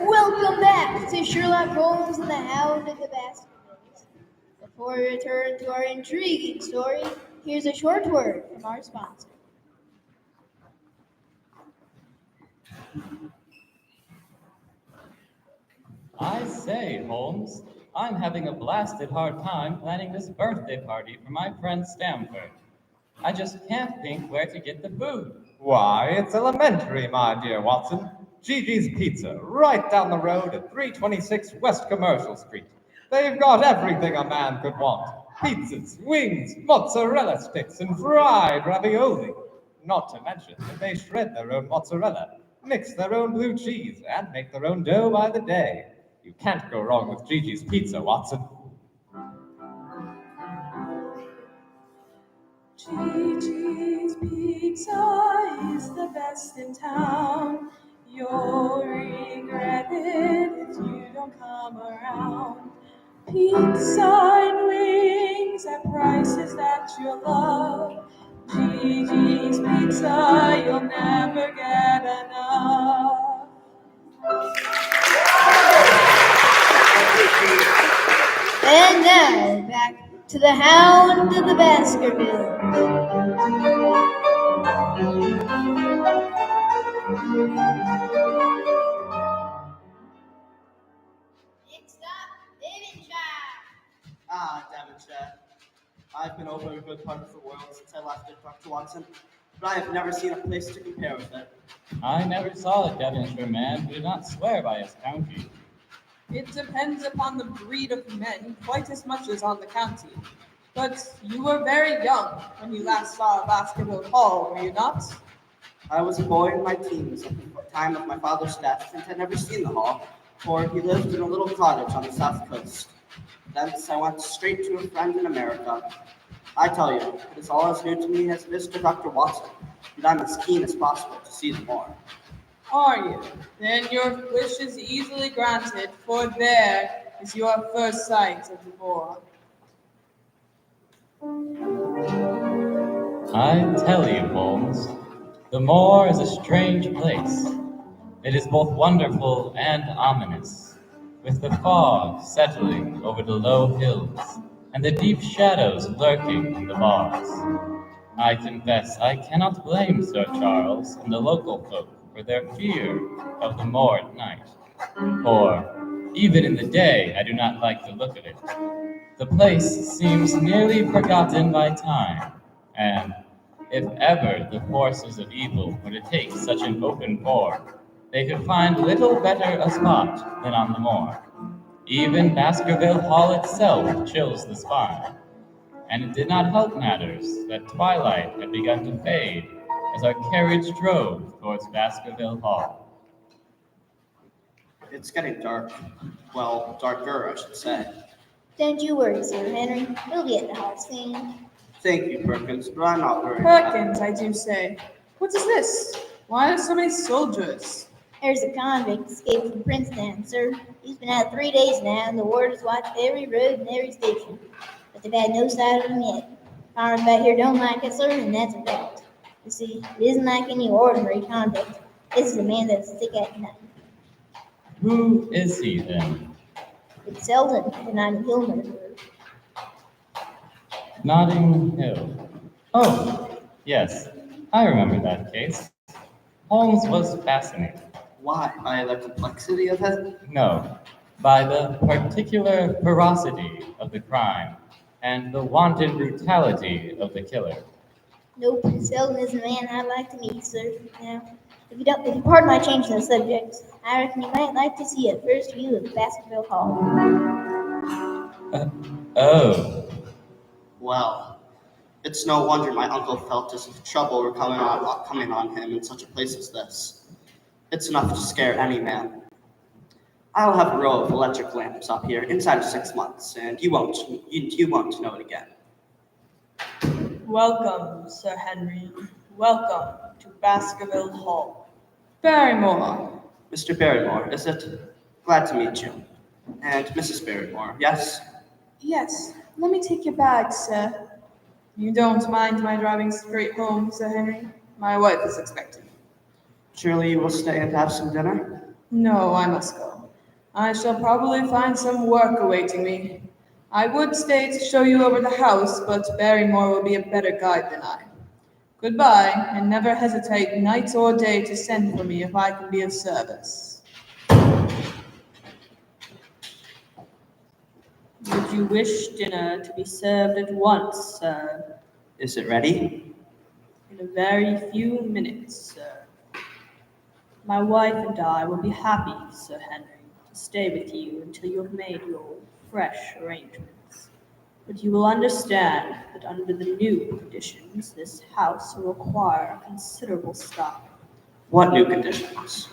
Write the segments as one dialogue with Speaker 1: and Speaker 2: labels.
Speaker 1: Welcome back to Sherlock Holmes and the Hound of the Baskervilles. Before we return to our intriguing story, here's a short word from our sponsor.
Speaker 2: I say, Holmes, I'm having a blasted hard time planning this birthday party for my friend Stamford. I just can't think where to get the food.
Speaker 3: Why, it's elementary, my dear Watson. Gigi's Pizza, right down the road at 326 West Commercial Street. They've got everything a man could want. Pizzas, wings, mozzarella sticks, and fried ravioli. Not to mention that they shred their own mozzarella, mix their own blue cheese, and make their own dough by the day. You can't go wrong with Gigi's Pizza, Watson.
Speaker 4: Gigi's Pizza is the best in town. You'll regret it if you don't come around. Pizza and wings at prices that you'll love. Gigi's Pizza, you'll never get enough.
Speaker 1: And now, back to the Hound of the Baskervilles. Next up, Devonshire.
Speaker 5: Ah, Devonshire. I've been over a good part of the world since I left it, Dr. Watson, but I have never seen a place to compare with it.
Speaker 2: I never saw a Devonshire man who did not swear by his county.
Speaker 4: It depends upon the breed of men quite as much as on the county. But you were very young when you last saw Baskerville Hall, were you not?
Speaker 5: I was a boy in my teens at the time of my father's death and had never seen the hall, for he lived in a little cottage on the south coast. Thence I went straight to a friend in America. I tell you, it is all as new to me as it is to Dr. Watson, and I'm as keen as possible to see them more.
Speaker 4: Are you? Then your wish is easily granted, for there is your first sight of the moor.
Speaker 2: I tell you, Holmes, the moor is a strange place. It is both wonderful and ominous, with the fog settling over the low hills and the deep shadows lurking in the bogs. I confess I cannot blame Sir Charles and the local folk for their fear of the moor at night, for even in the day I do not like the look of it. The place seems nearly forgotten by time, and if ever the forces of evil were to take such an open moor, they could find little better a spot than on the moor. Even Baskerville Hall itself chills the spine, and it did not help matters that twilight had begun to fade as our carriage drove towards Baskerville Hall.
Speaker 5: It's getting dark. Well, darker, I should say.
Speaker 1: Don't you worry, Sir Henry. We'll be at the hall soon.
Speaker 5: Thank you, Perkins, but I'm not worried.
Speaker 4: Perkins, I do say. What is this? Why are so many soldiers?
Speaker 1: There's a convict escaped from Princeton, sir. He's been out 3 days now, and the warders watched every road and every station. But they've had no sight of him yet. Farmers back here don't like it, sir, and that's a fact. You see, it isn't like any ordinary convict. This is a man that's sick at night.
Speaker 2: Who is he then?
Speaker 1: It's Selden, the Notting Hill murderer.
Speaker 2: Notting Hill. Oh, yes, I remember that case. Holmes was fascinated.
Speaker 5: Why? By the complexity of it?
Speaker 2: No, by the particular ferocity of the crime and the wanton brutality of the killer.
Speaker 1: Nope, Selden is the man I'd like to meet, sir. Now, if you pardon my change the subject, I reckon you might like to see a first view of Baskerville Hall.
Speaker 2: Oh,
Speaker 5: Well, it's no wonder my uncle felt as if trouble were coming on him in such a place as this. It's enough to scare any man. I'll have a row of electric lamps up here inside of 6 months, and you won't know it again.
Speaker 4: Welcome, Sir Henry. Welcome to Baskerville Hall. Barrymore.
Speaker 5: Mr. Barrymore, is it? Glad to meet you. And Mrs. Barrymore, yes?
Speaker 4: Yes, let me take your bag, sir. You don't mind my driving straight home, Sir Henry? My wife is expecting.
Speaker 5: Surely you will stay and have some dinner?
Speaker 4: No, I must go. I shall probably find some work awaiting me. I would stay to show you over the house, but Barrymore will be a better guide than I. Goodbye, and never hesitate night or day to send for me if I can be of service. Would you wish dinner to be served at once, sir?
Speaker 5: Is it ready?
Speaker 4: In a very few minutes, sir. My wife and I will be happy, Sir Henry, to stay with you until you have made your fresh arrangements. But you will understand that under the new conditions, this house will require a considerable stock.
Speaker 5: What new conditions?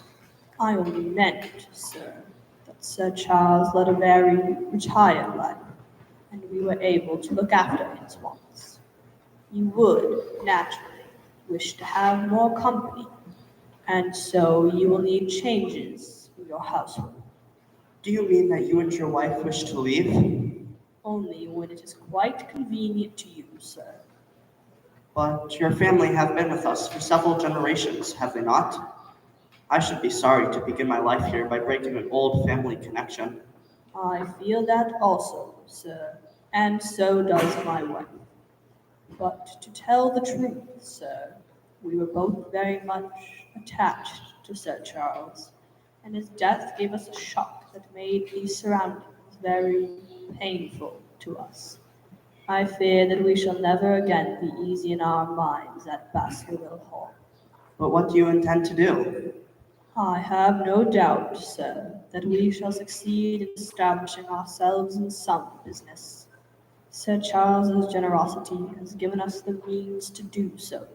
Speaker 4: I only meant, sir, that Sir Charles led a very retired life, and we were able to look after his wants. You would, naturally, wish to have more company, and so you will need changes in your household.
Speaker 5: Do you mean that you and your wife wish to leave?
Speaker 4: Only when it is quite convenient to you, sir.
Speaker 5: But your family have been with us for several generations, have they not? I should be sorry to begin my life here by breaking an old family connection.
Speaker 4: I feel that also, sir, and so does my wife. But to tell the truth, sir, we were both very much attached to Sir Charles, and his death gave us a shock that made these surroundings very painful to us. I fear that we shall never again be easy in our minds at Baskerville Hall.
Speaker 5: But what do you intend to do?
Speaker 4: I have no doubt, sir, that we shall succeed in establishing ourselves in some business. Sir Charles's generosity has given us the means to do so.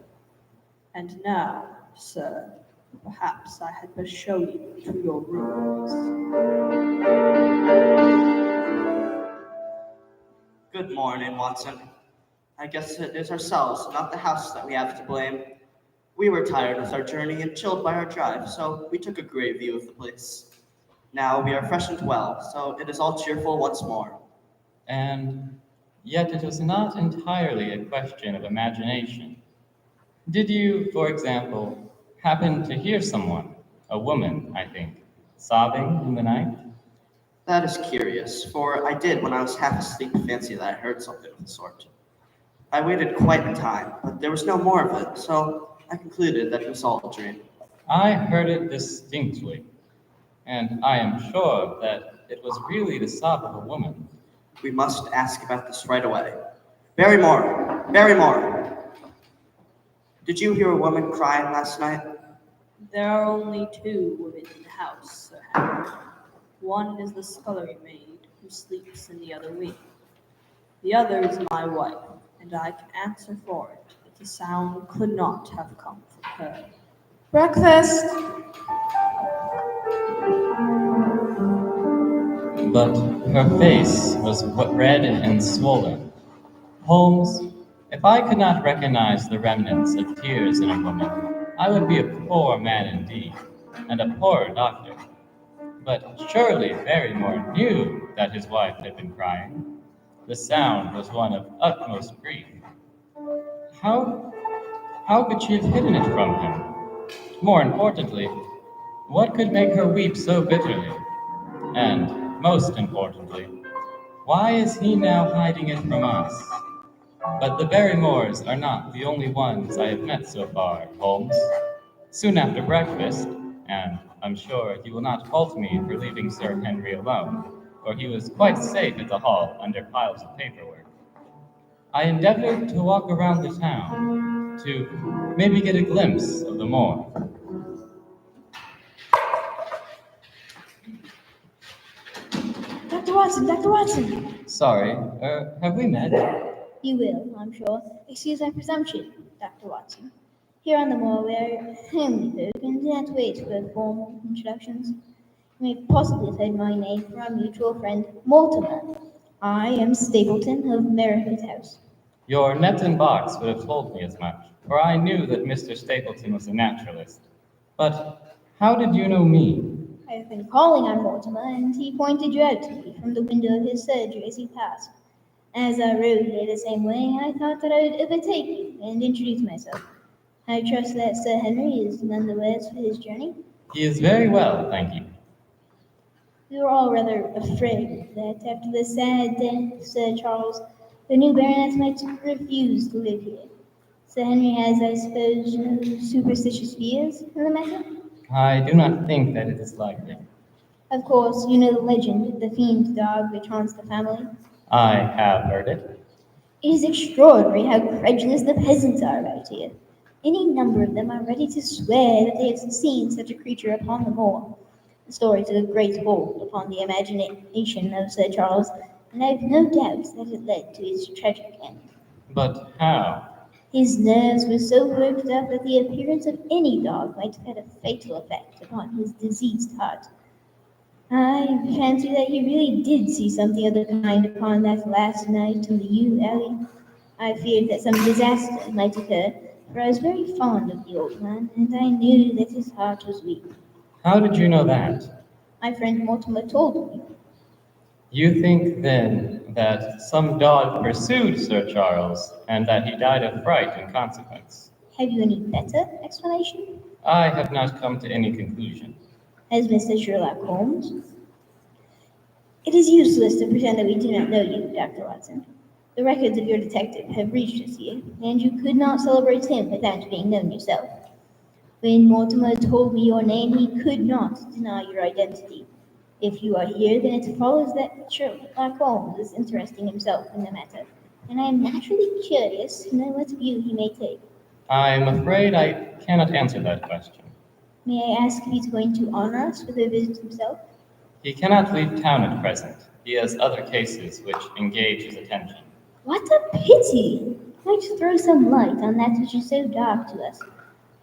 Speaker 4: And now, sir, perhaps I had better show you to your rooms.
Speaker 5: Good morning, Watson. I guess it is ourselves, not the house, that we have to blame. We were tired with our journey and chilled by our drive, so we took a great view of the place. Now we are fresh and well, so it is all cheerful once more.
Speaker 2: And yet it was not entirely a question of imagination. Did you, for example, happen to hear someone, a woman, I think, sobbing in the night?
Speaker 5: That is curious, for I did, when I was half asleep, fancy that I heard something of the sort. I waited quite a time, but there was no more of it, so I concluded that it was all a dream.
Speaker 2: I heard it distinctly, and I am sure that it was really the sob of a woman.
Speaker 5: We must ask about this right away. Barrymore! Barrymore! Did you hear a woman crying last night?
Speaker 4: There are only two women in the house, Sir Henry. One is the scullery maid, who sleeps in the other wing. The other is my wife, and I can answer for it that the sound could not have come from her.
Speaker 6: Breakfast!
Speaker 2: But her face was red and swollen. Holmes, if I could not recognize the remnants of tears in a woman, I would be a poor man indeed, and a poorer doctor. But surely Barrymore knew that his wife had been crying. The sound was one of utmost grief. How, how could she have hidden it from him? More importantly, what could make her weep so bitterly? And, most importantly, why is he now hiding it from us? But the Barrymores are not the only ones I have met so far, Holmes. Soon after breakfast, and I'm sure you will not fault me for leaving Sir Henry alone, for he was quite safe at the hall under piles of paperwork, I endeavored to walk around the town, to maybe get a glimpse of the moor.
Speaker 1: Dr. Watson, Dr. Watson!
Speaker 2: Sorry, have we met?
Speaker 1: You will, I'm sure. Excuse my presumption, Dr. Watson. Here on the moor we are homely folk and do not wait for formal introductions. You may possibly have heard my name from our mutual friend, Mortimer. I am Stapleton of Merriford House.
Speaker 2: Your net and box would have told me as much, for I knew that Mr. Stapleton was a naturalist. But how did you know me?
Speaker 1: I have been calling on Mortimer, and he pointed you out to me from the window of his surgery as he passed. As I rode there the same way, I thought that I would overtake you and introduce myself. I trust that Sir Henry is none the worse for his journey.
Speaker 2: He is very well, thank you.
Speaker 1: We were all rather afraid that after the sad death of Sir Charles, the new baronet might refuse to live here. Sir Henry has, I suppose, no superstitious fears in the matter?
Speaker 2: I do not think that it is likely.
Speaker 1: Of course, you know the legend, the fiend dog which haunts the family.
Speaker 2: I have heard it.
Speaker 1: It is extraordinary how credulous the peasants are about here. Any number of them are ready to swear that they have seen such a creature upon the moor. The story took a great hold upon the imagination of Sir Charles, and I have no doubt that it led to his tragic end.
Speaker 2: But how?
Speaker 1: His nerves were so worked up that the appearance of any dog might have had a fatal effect upon his diseased heart. I fancy that he really did see something of the kind upon that last night in the yew alley. I feared that some disaster might occur, for I was very fond of the old man, and I knew that his heart was weak.
Speaker 2: How did you know that?
Speaker 1: My friend Mortimer told me.
Speaker 2: You think then that some dog pursued Sir Charles and that he died of fright in consequence?
Speaker 1: Have you any better explanation?
Speaker 2: I have not come to any conclusion.
Speaker 1: As Mr. Sherlock Holmes? It is useless to pretend that we do not know you, Dr. Watson. The records of your detective have reached us here, and you could not celebrate him without being known yourself. When Mortimer told me your name, he could not deny your identity. If you are here, then it follows that Sherlock Holmes is interesting himself in the matter, and I am naturally curious to know what view he may take.
Speaker 2: I'm afraid I cannot answer that question.
Speaker 1: May I ask if he's going to honor us with a visit himself?
Speaker 2: He cannot leave town at present. He has other cases which engage his attention.
Speaker 1: What a pity! Might throw some light on that which is so dark to us.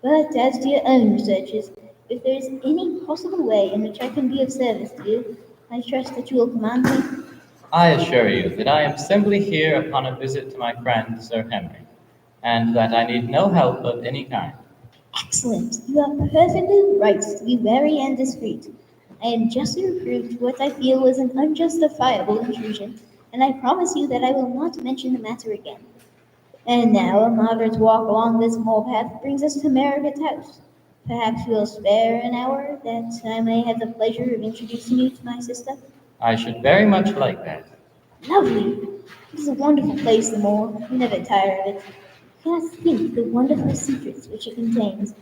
Speaker 1: But as to your own researches, if there is any possible way in which I can be of service to you, I trust that you will command me.
Speaker 2: I assure you that I am simply here upon a visit to my friend Sir Henry, and that I need no help of any kind.
Speaker 1: Excellent. You are perfectly right to be wary and discreet. I am justly reproved for what I feel was an unjustifiable intrusion, and I promise you that I will not mention the matter again. And now a moderate walk along this mole path brings us to Merrigott House. Perhaps you will spare an hour that I may have the pleasure of introducing you to my sister?
Speaker 2: I should very much like that.
Speaker 1: Lovely! It is a wonderful place, the mole. You never tire of it. You cannot think the wonderful secrets which it contains.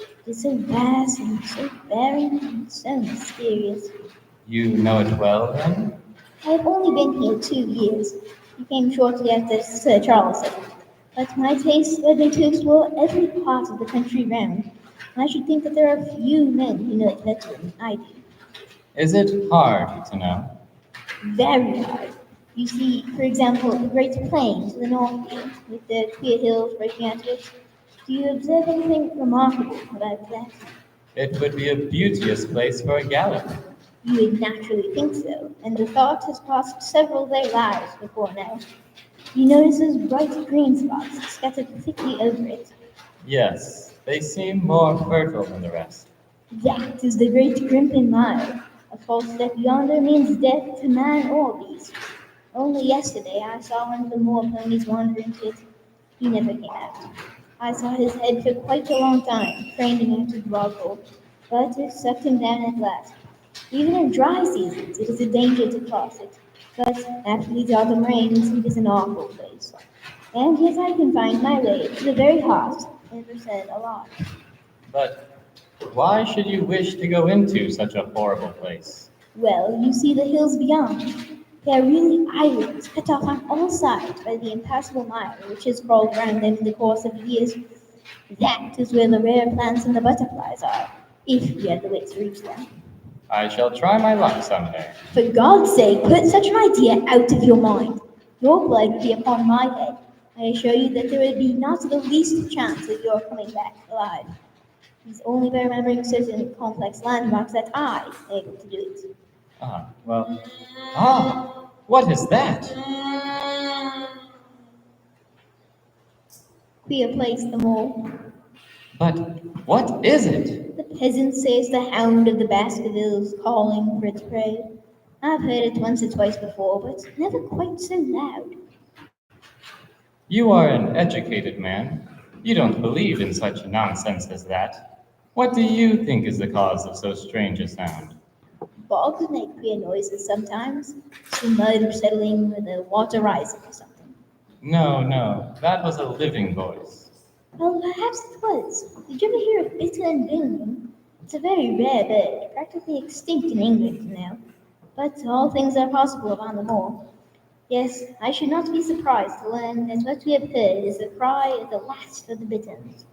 Speaker 1: It is so vast and so barren and so mysterious.
Speaker 2: You know it well, then?
Speaker 1: I have only been here 2 years. I came shortly after Sir Charles settled. But my taste led me to explore every part of the country round, and I should think that there are few men who know it better than I do.
Speaker 2: Is it hard to know?
Speaker 1: Very hard. You see, for example, the Great Plain to the north here, with the queer hills breaking out of it. Do you observe anything remarkable about that?
Speaker 2: It would be a beauteous place for a gallop.
Speaker 1: You would naturally think so, and the thought has passed several of their lives before now. You notice those bright green spots scattered thickly over it.
Speaker 2: Yes, they seem more fertile than the rest.
Speaker 1: That is the great Grimpen Mile. A false step yonder means death to man or beast. Only yesterday I saw one of the moor ponies wander into it. He never came out. I saw his head for quite a long time, craning into the bog hole, but it sucked him down at last. Even in dry seasons, it is a danger to cross it. But after these autumn rains, it is an awful place. And yet I can find my way to the very heart, never said a lie.
Speaker 2: But why should you wish to go into such a horrible place?
Speaker 1: Well, you see the hills beyond. They are really islands, cut off on all sides by the impassable mire which has crawled around them in the course of years. That is where the rare plants and the butterflies are, if you have the wit to reach them.
Speaker 2: I shall try my luck someday.
Speaker 1: For God's sake, put such an idea out of your mind. Your blood would be upon my head. I assure you that there would be not the least chance of your coming back alive. It's only by remembering certain complex landmarks that I am able to do it.
Speaker 2: What is that?
Speaker 1: Queer place, the mole.
Speaker 2: But what is it?
Speaker 1: The peasants say it's the hound of the Baskervilles calling for its prey. I've heard it once or twice before, but never quite so loud.
Speaker 2: You are an educated man. You don't believe in such nonsense as that. What do you think is the cause of so strange a sound?
Speaker 1: Bogs make queer noises sometimes. Some mud settling or the water rising or something.
Speaker 2: No, that was a living voice.
Speaker 1: Well, perhaps it was. Did you ever hear of bittern and boom? It's a very rare bird, practically extinct in England now. But all things are possible upon the moor. Yes, I should not be surprised to learn that what we have heard is the cry of the last of the bitterns.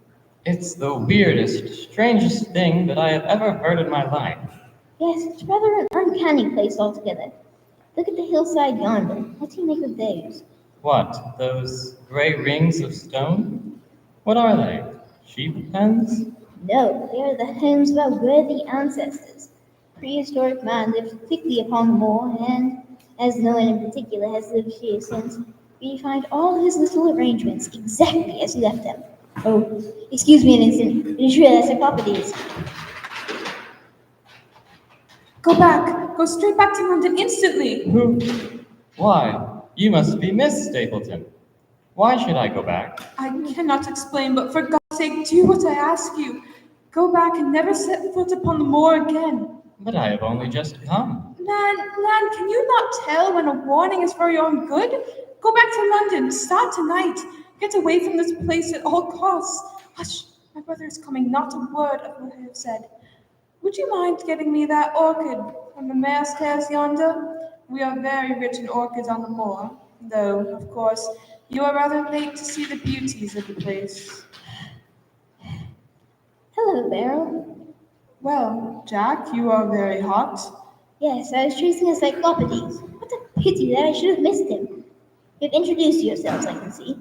Speaker 2: It's the weirdest, strangest thing that I have ever heard in my life.
Speaker 1: Yes, it's rather an uncanny place altogether. Look at the hillside yonder. What do you make of those?
Speaker 2: What, those gray rings of stone? What are they? Sheep pens?
Speaker 1: No, they are the homes of our worthy ancestors. Prehistoric man lived thickly upon the moor, and, as no one in particular has lived here since, we find all his little arrangements exactly as he left them. Oh, excuse me an instant. It is real encyclopedias. Go back!
Speaker 6: Go straight back to London instantly.
Speaker 2: Who? Why, you must be Miss Stapleton. Why should I go back?
Speaker 6: I cannot explain, but for God's sake, do what I ask you. Go back and never set foot upon the moor again.
Speaker 2: But I have only just come.
Speaker 6: Man, can you not tell when a warning is for your own good? Go back to London. Start tonight. Get away from this place at all costs. Hush, my brother is coming. Not a word of what I have said. Would you mind getting me that orchid from the mare stairs yonder? We are very rich in orchids on the moor, though, of course, you are rather late to see the beauties of the place.
Speaker 1: Hello, Beryl.
Speaker 6: Well, Jack, you are very hot.
Speaker 1: Yes, I was tracing a cyclopedes. What a pity that I should have missed him. You've introduced yourselves, I can see.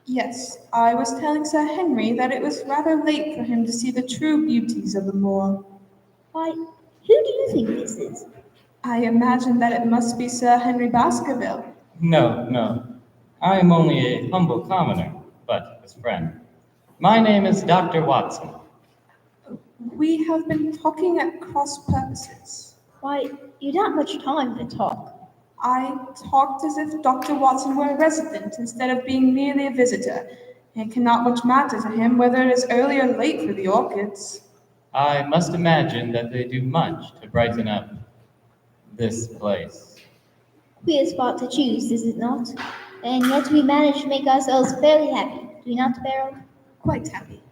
Speaker 6: Yes, I was telling Sir Henry that it was rather late for him to see the true beauties of the moor.
Speaker 1: Why, who do you think this is?
Speaker 6: I imagine that it must be Sir Henry Baskerville.
Speaker 2: No. I am only a humble commoner, but his friend. My name is Dr. Watson.
Speaker 6: We have been talking at cross purposes.
Speaker 1: Why, you don't have much time to talk.
Speaker 6: I talked as if Dr. Watson were a resident instead of being merely a visitor. It cannot much matter to him whether it is early or late for the orchids.
Speaker 2: I must imagine that they do much to brighten up this place.
Speaker 1: Queer spot to choose, is it not? And yet we managed to make ourselves fairly happy, do we not, Beryl?
Speaker 6: Quite happy.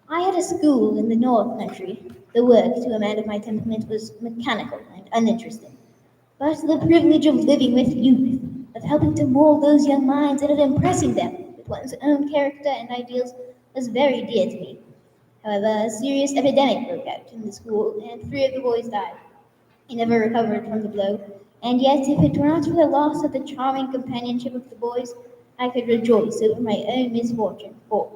Speaker 1: I had a school in the North Country. The work, to a man of my temperament, was mechanical and uninteresting. But the privilege of living with youth, of helping to mold those young minds and of impressing them with one's own character and ideals, was very dear to me. However, a serious epidemic broke out in the school, and 3 of the boys died. I never recovered from the blow, and yet if it were not for the loss of the charming companionship of the boys, I could rejoice over my own misfortune, for,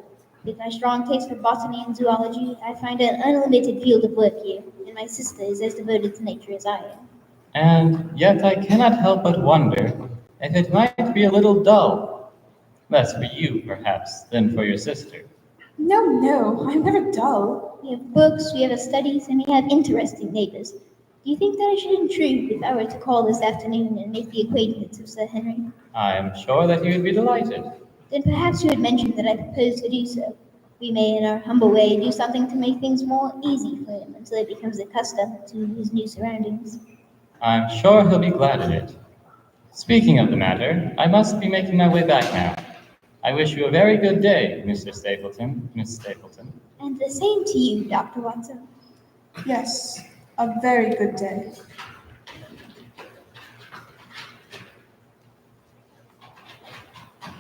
Speaker 1: with my strong taste for botany and zoology, I find an unlimited field of work here, and my sister is as devoted to nature as I am.
Speaker 2: And yet I cannot help but wonder if it might be a little dull. Less for you, perhaps, than for your sister.
Speaker 6: No, I'm never dull.
Speaker 1: We have books, we have studies, and we have interesting neighbors. Do you think that I should intrude if I were to call this afternoon and make the acquaintance of Sir Henry?
Speaker 2: I am sure that you would be delighted.
Speaker 1: Then perhaps you would mention that I propose to do so. We may, in our humble way, do something to make things more easy for him until he becomes accustomed to his new surroundings.
Speaker 2: I'm sure he'll be glad of it. Speaking of the matter, I must be making my way back now. I wish you a very good day, Mr. Stapleton, Miss Stapleton.
Speaker 1: And the same to you, Dr. Watson.
Speaker 6: Yes, a very good day.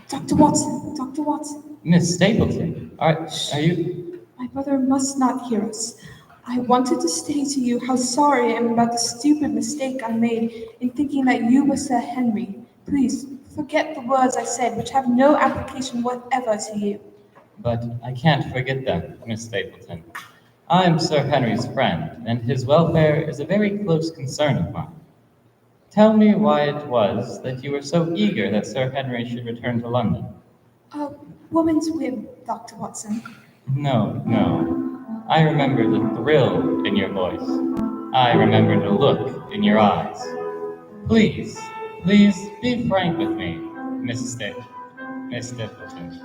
Speaker 6: Dr. Watson.
Speaker 2: Miss Stapleton, are you...
Speaker 6: My brother must not hear us. I wanted to say to you how sorry I am about the stupid mistake I made in thinking that you were Sir Henry. Please, forget the words I said, which have no application whatever to you.
Speaker 2: But I can't forget them, Miss Stapleton. I am Sir Henry's friend, and his welfare is a very close concern of mine. Tell me why it was that you were so eager that Sir Henry should return to London.
Speaker 6: A woman's whim, Dr. Watson.
Speaker 2: No. I remember the thrill in your voice. I remember the look in your eyes. Please, be frank with me, Miss Stapleton.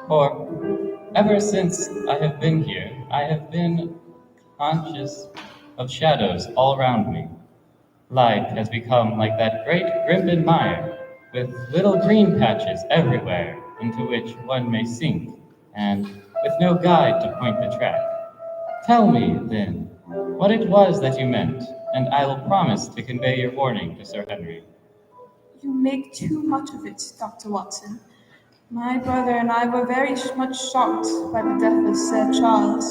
Speaker 2: For ever since I have been here, I have been conscious of shadows all around me. Life has become like that great Grimpen mire, with little green patches everywhere into which one may sink, and with no guide to point the track. Tell me, then, what it was that you meant, and I will promise to convey your warning to Sir Henry.
Speaker 6: You make too much of it, Dr. Watson. My brother and I were very much shocked by the death of Sir Charles.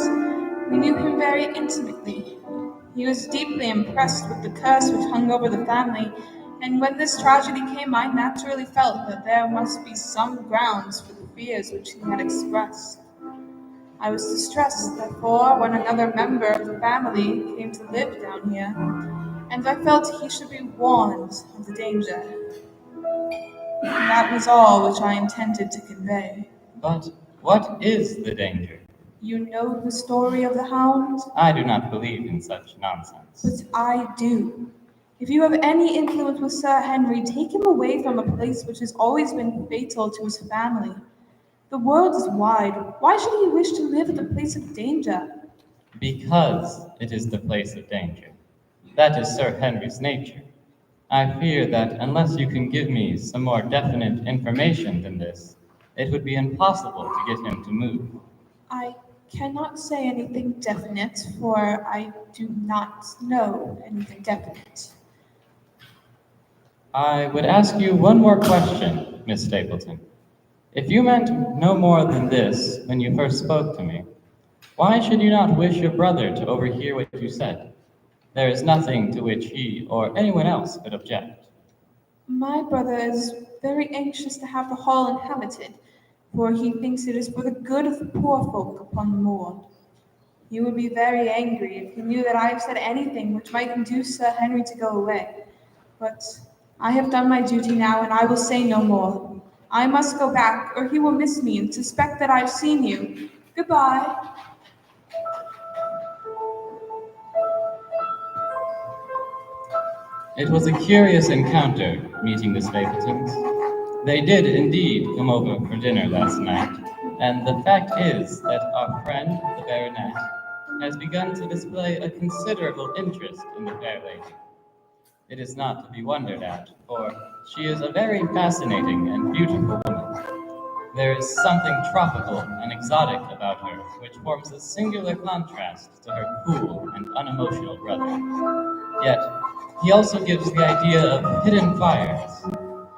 Speaker 6: We knew him very intimately. He was deeply impressed with the curse which hung over the family, and when this tragedy came, I naturally felt that there must be some grounds for the fears which he had expressed. I was distressed, therefore, when another member of the family came to live down here, and I felt he should be warned of the danger. That was all which I intended to convey.
Speaker 2: But what is the danger?
Speaker 6: You know the story of the Hound?
Speaker 2: I do not believe in such nonsense.
Speaker 6: But I do. If you have any influence with Sir Henry, take him away from a place which has always been fatal to his family. The world is wide. Why should he wish to live at the place of danger?
Speaker 2: Because it is the place of danger. That is Sir Henry's nature. I fear that unless you can give me some more definite information than this, it would be impossible to get him to move.
Speaker 6: I cannot say anything definite, for I do not know anything definite.
Speaker 2: I would ask you one more question, Miss Stapleton. If you meant no more than this when you first spoke to me, why should you not wish your brother to overhear what you said? There is nothing to which he or anyone else could object.
Speaker 6: My brother is very anxious to have the hall inhabited, for he thinks it is for the good of the poor folk upon the moor. He would be very angry if he knew that I have said anything which might induce Sir Henry to go away. But I have done my duty now, and I will say no more. I must go back, or he will miss me and suspect that I have seen you. Goodbye.
Speaker 2: It was a curious encounter meeting the Stapletons. They did indeed come over for dinner last night, and the fact is that our friend, the baronet, has begun to display a considerable interest in the fair lady. It is not to be wondered at, for she is a very fascinating and beautiful woman. There is something tropical and exotic about her, which forms a singular contrast to her cool and unemotional brother. Yet, he also gives the idea of hidden fires.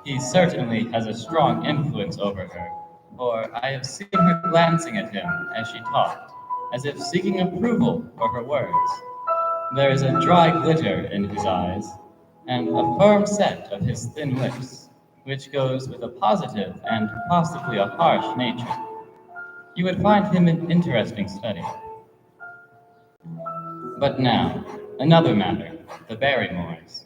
Speaker 2: He certainly has a strong influence over her, for I have seen her glancing at him as she talked, as if seeking approval for her words. There is a dry glitter in his eyes, and a firm set of his thin lips, which goes with a positive and possibly a harsh nature. You would find him an interesting study. But now, another matter, the Barrymores.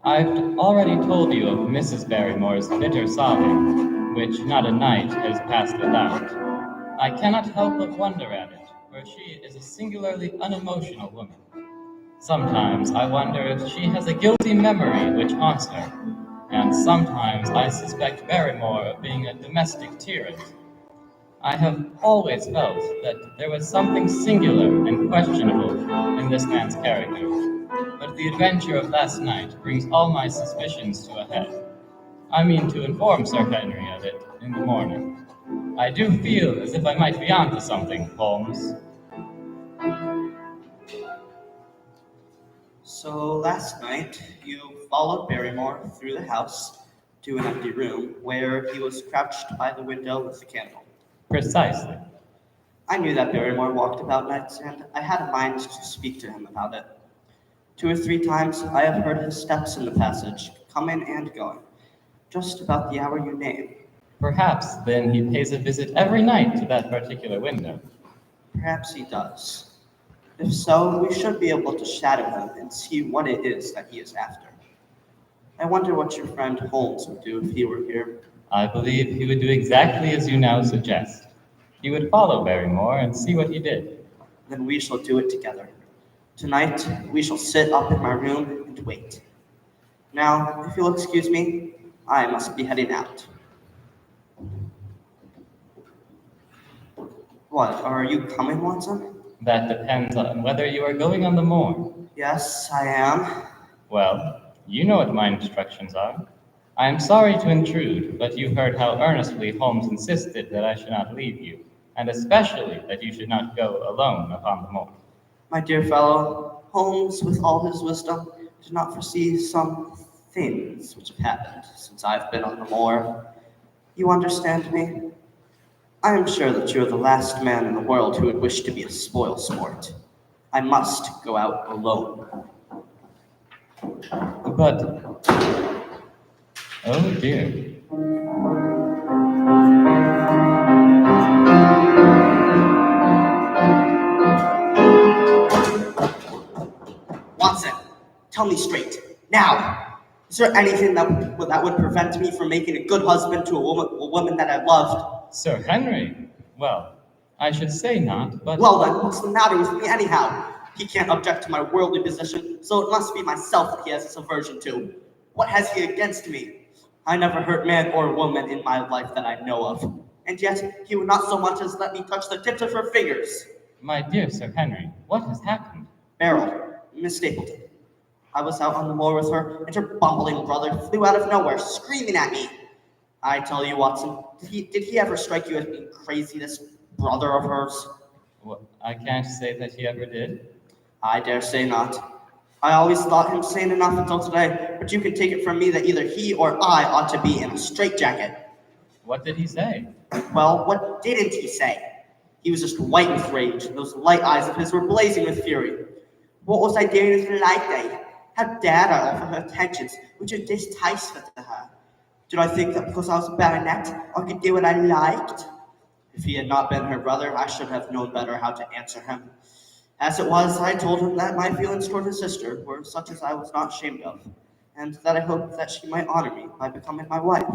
Speaker 2: I've already told you of Mrs. Barrymore's bitter sobbing, which not a night has passed without. I cannot help but wonder at it, for she is a singularly unemotional woman. Sometimes I wonder if she has a guilty memory which haunts her, and sometimes I suspect Barrymore of being a domestic tyrant. I have always felt that there was something singular and questionable in this man's character, but the adventure of last night brings all my suspicions to a head. I mean to inform Sir Henry of it in the morning. I do feel as if I might be onto something, Holmes.
Speaker 5: So last night, you followed Barrymore through the house to an empty room where he was crouched by the window with a candle.
Speaker 2: Precisely.
Speaker 5: I knew that Barrymore walked about nights, and I had a mind to speak to him about it. 2 or 3 times I have heard his steps in the passage, coming and going, just about the hour you name.
Speaker 2: Perhaps then he pays a visit every night to that particular window.
Speaker 5: Perhaps he does. If so, we should be able to shadow him and see what it is that he is after. I wonder what your friend Holmes would do if he were here.
Speaker 2: I believe he would do exactly as you now suggest. He would follow Barrymore and see what he did.
Speaker 5: Then we shall do it together. Tonight, we shall sit up in my room and wait. Now, if you'll excuse me, I must be heading out. What, are you coming, Watson?
Speaker 2: That depends on whether you are going on the moor.
Speaker 5: Yes, I am.
Speaker 2: Well, you know what my instructions are. I am sorry to intrude, but you heard how earnestly Holmes insisted that I should not leave you, and especially that you should not go alone upon the moor.
Speaker 5: My dear fellow, Holmes, with all his wisdom, did not foresee some things which have happened since I've been on the moor. You understand me? I am sure that you're the last man in the world who would wish to be a spoil sport. I must go out alone.
Speaker 2: But, oh dear.
Speaker 5: Watson, tell me straight, now, is there anything that would prevent me from making a good husband to a woman that I loved?
Speaker 2: Sir Henry? Well, I should say not, but...
Speaker 5: Well then, what's the matter with me anyhow? He can't object to my worldly position, so it must be myself that he has this aversion to. What has he against me? I never hurt man or woman in my life that I know of, and yet he would not so much as let me touch the tips of her fingers.
Speaker 2: My dear Sir Henry, what has happened?
Speaker 5: Beryl, Miss Stapleton. I was out on the moor with her, and her bumbling brother flew out of nowhere, screaming at me. I tell you, Watson, did he ever strike you as being crazy, this brother of hers?
Speaker 2: Well, I can't say that he ever did.
Speaker 5: I dare say not. I always thought him sane enough until today, but you can take it from me that either he or I ought to be in a straitjacket.
Speaker 2: What did he say?
Speaker 5: Well, what didn't he say? He was just white with rage, and those light eyes of his were blazing with fury. What was I doing with light day? How dared I offer her attentions, which are distasteful to her? Did I think that because I was a baronet, I could do what I liked? If he had not been her brother, I should have known better how to answer him. As it was, I told him that my feelings toward his sister were such as I was not ashamed of, and that I hoped that she might honor me by becoming my wife.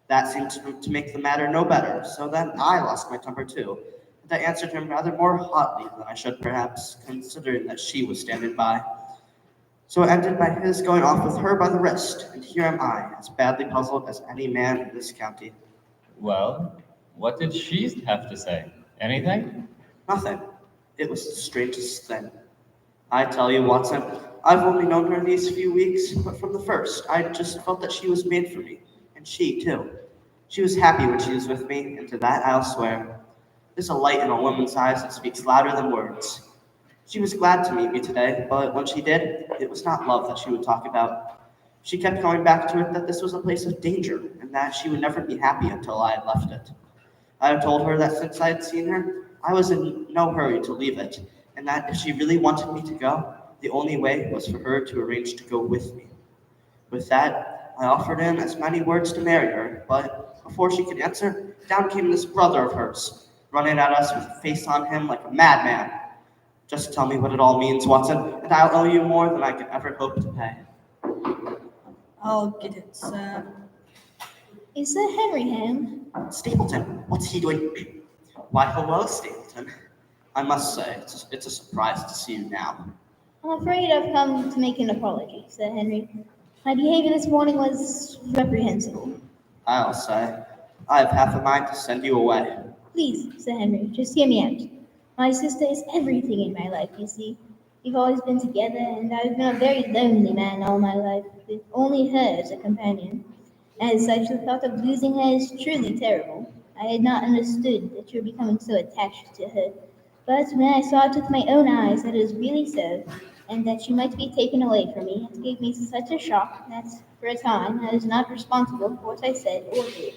Speaker 5: That seemed to make the matter no better, so then I lost my temper too, and I answered him rather more hotly than I should perhaps, considering that she was standing by. So it ended by his going off with her by the wrist, and here am I, as badly puzzled as any man in this county.
Speaker 2: Well, what did she have to say? Anything?
Speaker 5: Nothing. It was the strangest thing. I tell you, Watson, I've only known her these few weeks, but from the first, I just felt that she was made for me, and she, too. She was happy when she was with me, and to that I'll swear. There's a light in a woman's eyes that speaks louder than words. She was glad to meet me today, but when she did, it was not love that she would talk about. She kept coming back to it that this was a place of danger, and that she would never be happy until I had left it. I have told her that since I had seen her, I was in no hurry to leave it, and that if she really wanted me to go, the only way was for her to arrange to go with me. With that, I offered in as many words to marry her, but before she could answer, down came this brother of hers, running at us with a face on him like a madman. Just tell me what it all means, Watson, and I'll owe you more than I could ever hope to pay.
Speaker 4: I'll get it, sir.
Speaker 1: Is Sir Henry home?
Speaker 5: Stapleton, what's he doing? Why, hello, Stapleton. I must say, it's a surprise to see you now.
Speaker 1: I'm afraid I've come to make an apology, Sir Henry. My behavior this morning was reprehensible.
Speaker 5: I'll say, I have half a mind to send you away.
Speaker 1: Please, Sir Henry, just hear me out. My sister is everything in my life, you see. We've always been together, and I've been a very lonely man all my life, with only her as a companion. As such, the thought of losing her is truly terrible. I had not understood that you were becoming so attached to her. But when I saw it with my own eyes that it was really so, and that she might be taken away from me, it gave me such a shock that, for a time, I was not responsible for what I said or did.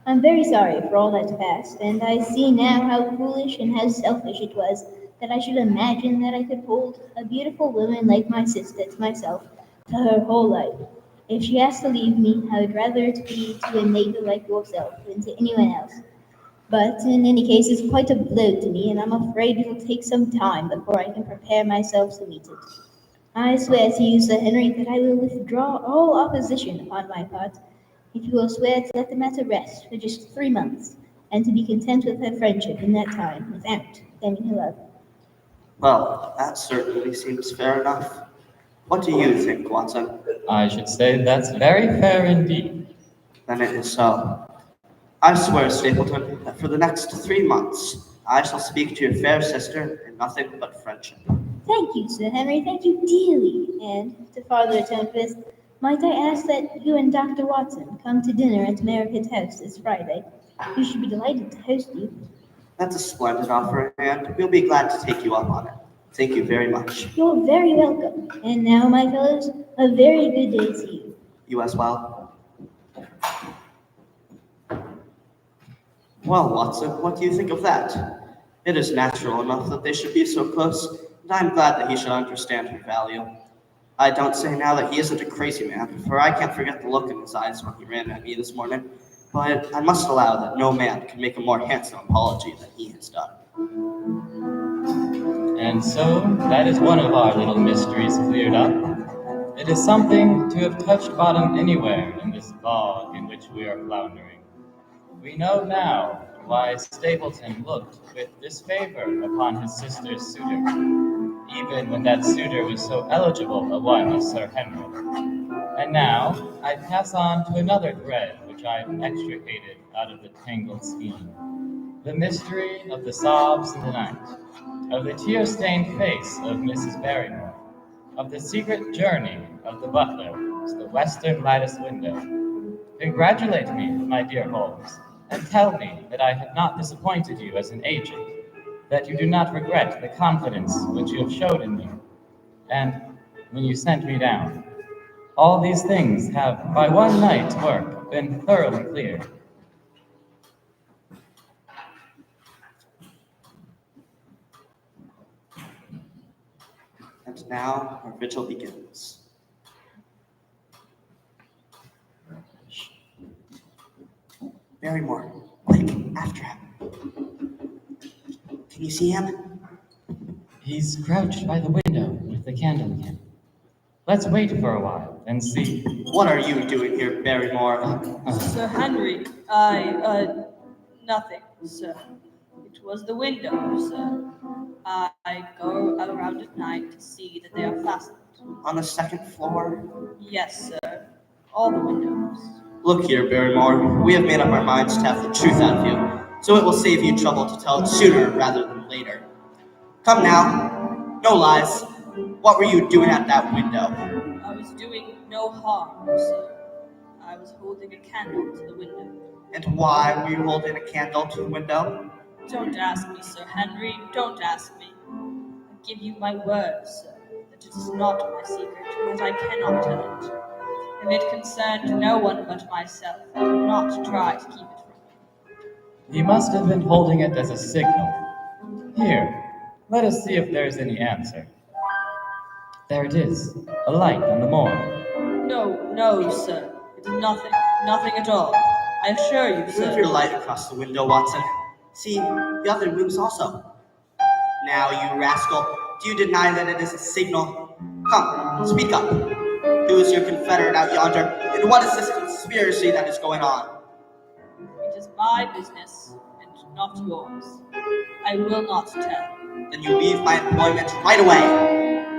Speaker 1: I'm very sorry for all that's past, and I see now how foolish and how selfish it was that I should imagine that I could hold a beautiful woman like my sister to myself to her whole life. If she has to leave me, I would rather it be to a neighbor like yourself than to anyone else. But in any case, it's quite a blow to me, and I'm afraid it'll take some time before I can prepare myself to meet it. I swear to you, Sir Henry, that I will withdraw all opposition upon my part, if you will swear to let the matter rest for just 3 months, and to be content with her friendship in that time, without claiming her love.
Speaker 5: Well, that certainly seems fair enough. What do you think, Watson?
Speaker 2: I should say that's very fair indeed.
Speaker 5: Then it is so. I swear, Stapleton, that for the next 3 months, I shall speak to your fair sister in nothing but friendship.
Speaker 1: Thank you, Sir Henry, thank you dearly. And to farther atone for this, might I ask that you and Dr. Watson come to dinner at Merripit House this Friday? We should be delighted to host you.
Speaker 5: That's a splendid offer, and we'll be glad to take you up on it. Thank you very much.
Speaker 1: You're very welcome. And now, my fellows, a very good day to you.
Speaker 5: You as well. Well, Watson, what do you think of that? It is natural enough that they should be so close, and I'm glad that he should understand her value. I don't say now that he isn't a crazy man, for I can't forget the look in his eyes when he ran at me this morning, but I must allow that no man can make a more handsome apology than he has done.
Speaker 2: And so, that is one of our little mysteries cleared up. It is something to have touched bottom anywhere in this bog in which we are floundering. We know now why Stapleton looked with disfavor upon his sister's suitor, even when that suitor was so eligible a one as Sir Henry. And now I pass on to another thread which I have extricated out of the tangled skein. The mystery of the sobs in the night, of the tear-stained face of Mrs. Barrymore, of the secret journey of the butler to the western lattice window. Congratulate me, my dear Holmes, and tell me that I have not disappointed you as an agent, that you do not regret the confidence which you have showed in me, and when you sent me down. All these things have, by one night's work, been thoroughly cleared.
Speaker 5: And now our vigil begins. Barrymore, quick, after him. Can you see him?
Speaker 2: He's crouched by the window with the candle again. Let's wait for a while and see.
Speaker 5: What are you doing here, Barrymore?
Speaker 4: Sir Henry, nothing, sir. It was the window, sir. I go around at night to see that they are fastened.
Speaker 5: On the second floor?
Speaker 4: Yes, sir. All the windows.
Speaker 5: Look here, Barrymore. We have made up our minds to have the truth out of you, so it will save you trouble to tell it sooner rather than later. Come now. No lies. What were you doing at that window?
Speaker 4: I was doing no harm, sir. I was holding a candle to the window.
Speaker 5: And why were you holding a candle to the window?
Speaker 4: Don't ask me, Sir Henry. Don't ask me. I give you my word, sir, that it is not my secret, and that I cannot tell it. If it concerned no one but myself, I would not try to keep it from me.
Speaker 2: He must have been holding it as a signal. Here, let us see if there is any answer. There it is, a light on the moor.
Speaker 4: No, sir. It is nothing. Nothing at all. I assure you,
Speaker 5: Move
Speaker 4: sir.
Speaker 5: your light across the window, Watson. See, the other rooms also. Now, you rascal, do you deny that it is a signal? Come, speak up. Who is your confederate out yonder, and what is this conspiracy that is going on?
Speaker 4: It is my business, and not yours. I will not tell.
Speaker 5: Then you leave my employment right away,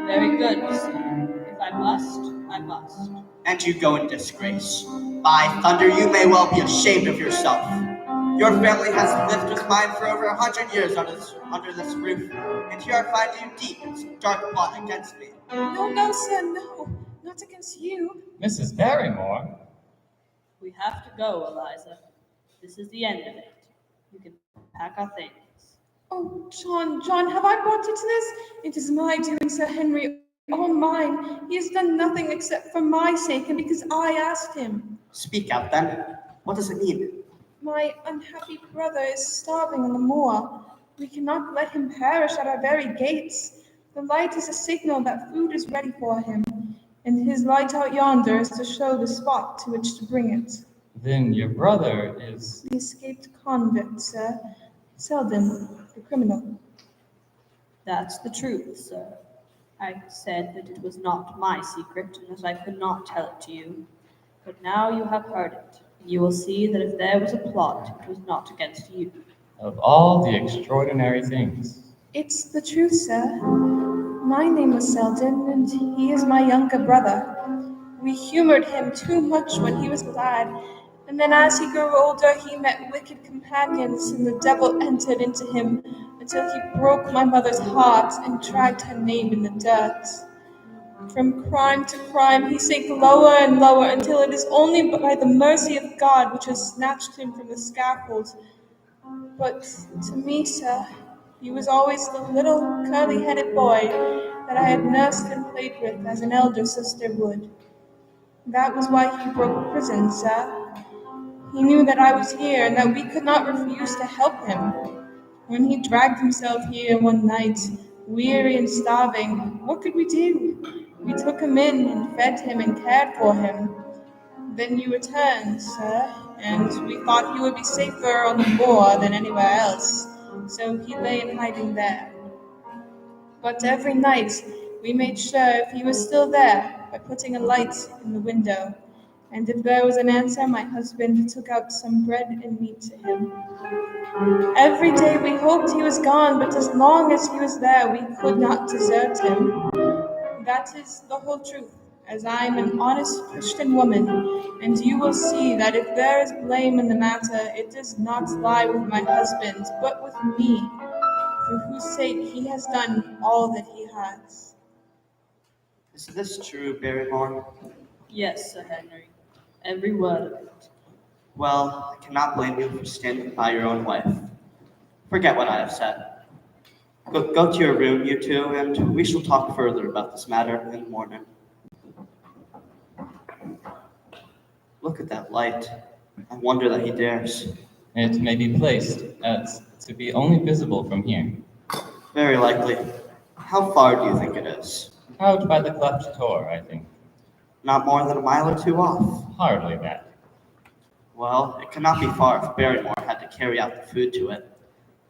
Speaker 4: Very good, sir. If I must, I must.
Speaker 5: and you go in disgrace. By thunder, you may well be ashamed of yourself. Your family has lived with mine for over 100 years under this roof, and here I find you deep in some dark plot against me.
Speaker 6: No, sir, no. Not against you.
Speaker 2: Mrs. Barrymore?
Speaker 4: We have to go, Eliza. This is the end of it. You can pack our things.
Speaker 6: Oh, John, have I brought you to this? It is my doing, Sir Henry, all mine. He has done nothing except for my sake and because I asked him.
Speaker 5: Speak out, then. What does it mean?
Speaker 6: My unhappy brother is starving on the moor. We cannot let him perish at our very gates. The light is a signal that food is ready for him, and his light out yonder is to show the spot to which to bring it.
Speaker 2: Then your brother is...
Speaker 6: The escaped convict, sir. Selden, the criminal.
Speaker 4: That's the truth, sir. I said that it was not my secret and that I could not tell it to you. But now you have heard it, and you will see that if there was a plot, it was not against you.
Speaker 2: Of all the extraordinary things.
Speaker 6: It's the truth, sir. My name was Selden, and he is my younger brother. We humored him too much when he was a lad, and then as he grew older, he met wicked companions, and the devil entered into him until he broke my mother's heart and dragged her name in the dirt. From crime to crime, he sank lower and lower until it is only by the mercy of God which has snatched him from the scaffold. But to me, sir, he was always the little curly-headed boy that I had nursed and played with as an elder sister would. That was why he broke prison, sir. He knew that I was here and that we could not refuse to help him. When he dragged himself here one night, weary and starving, what could we do? We took him in and fed him and cared for him. Then you returned, sir, and we thought he would be safer on the moor than anywhere else, so he lay in hiding there. But every night we made sure if he was still there by putting a light in the window, And if there was an answer, my husband took out some bread and meat to him. Every day we hoped he was gone, but as long as he was there, we could not desert him. That is the whole truth, as I am an honest Christian woman, and you will see that if there is blame in the matter, it does not lie with my husband, but with me, for whose sake he has done all that he has.
Speaker 5: Is this true, Barrymore?
Speaker 4: Yes, Sir Henry. Every word of it.
Speaker 5: Well, I cannot blame you for standing by your own wife. Forget what I have said. Go to your room, you two, and we shall talk further about this matter in the morning. Look at that light. I wonder that he dares.
Speaker 2: It may be placed as to be only visible from here.
Speaker 5: Very likely. How far do you think it is?
Speaker 2: Out by the cleft door, I think.
Speaker 5: Not more than a mile or two off.
Speaker 2: Hardly that.
Speaker 5: Well, it cannot be far if Barrymore had to carry out the food to it.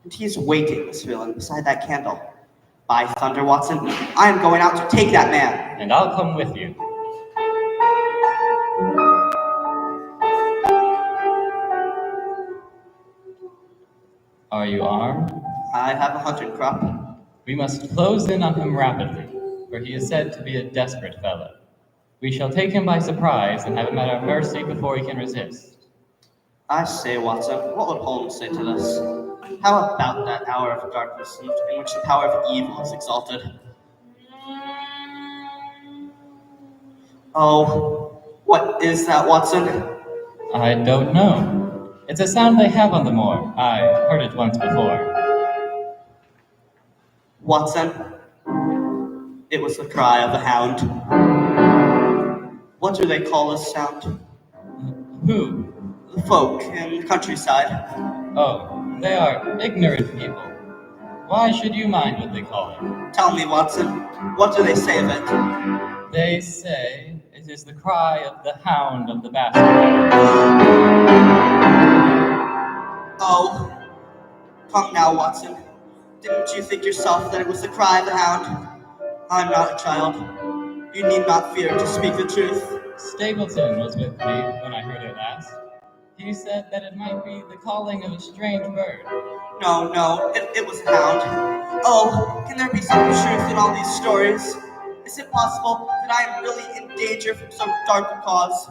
Speaker 5: And he is waiting, Miss Villain, beside that candle. By thunder, Watson, I am going out to take that man.
Speaker 2: And I'll come with you. Are you armed?
Speaker 5: I have a hunting crop.
Speaker 2: We must close in on him rapidly, for he is said to be a desperate fellow. We shall take him by surprise and have him at our mercy before he can resist.
Speaker 5: I say, Watson, what would Holmes say to this? How about that hour of darkness in which the power of evil is exalted? Oh, what is that, Watson?
Speaker 2: I don't know. It's a sound they have on the moor. I heard it once before.
Speaker 5: Watson, it was the cry of a hound. What do they call this sound?
Speaker 2: Who?
Speaker 5: The folk in the countryside.
Speaker 2: Oh, they are ignorant people. Why should you mind what they call it?
Speaker 5: Tell me, Watson, what do they say of it?
Speaker 2: They say it is the cry of the Hound of the Baskervilles.
Speaker 5: Oh, come now, Watson. Didn't you think yourself that it was the cry of the hound? I'm not a child. You need not fear to speak the truth.
Speaker 2: Stapleton was with me when I heard it last. He said that it might be the calling of a strange bird.
Speaker 5: No, it was a hound. Oh, can there be some truth in all these stories? Is it possible that I am really in danger from so dark a cause?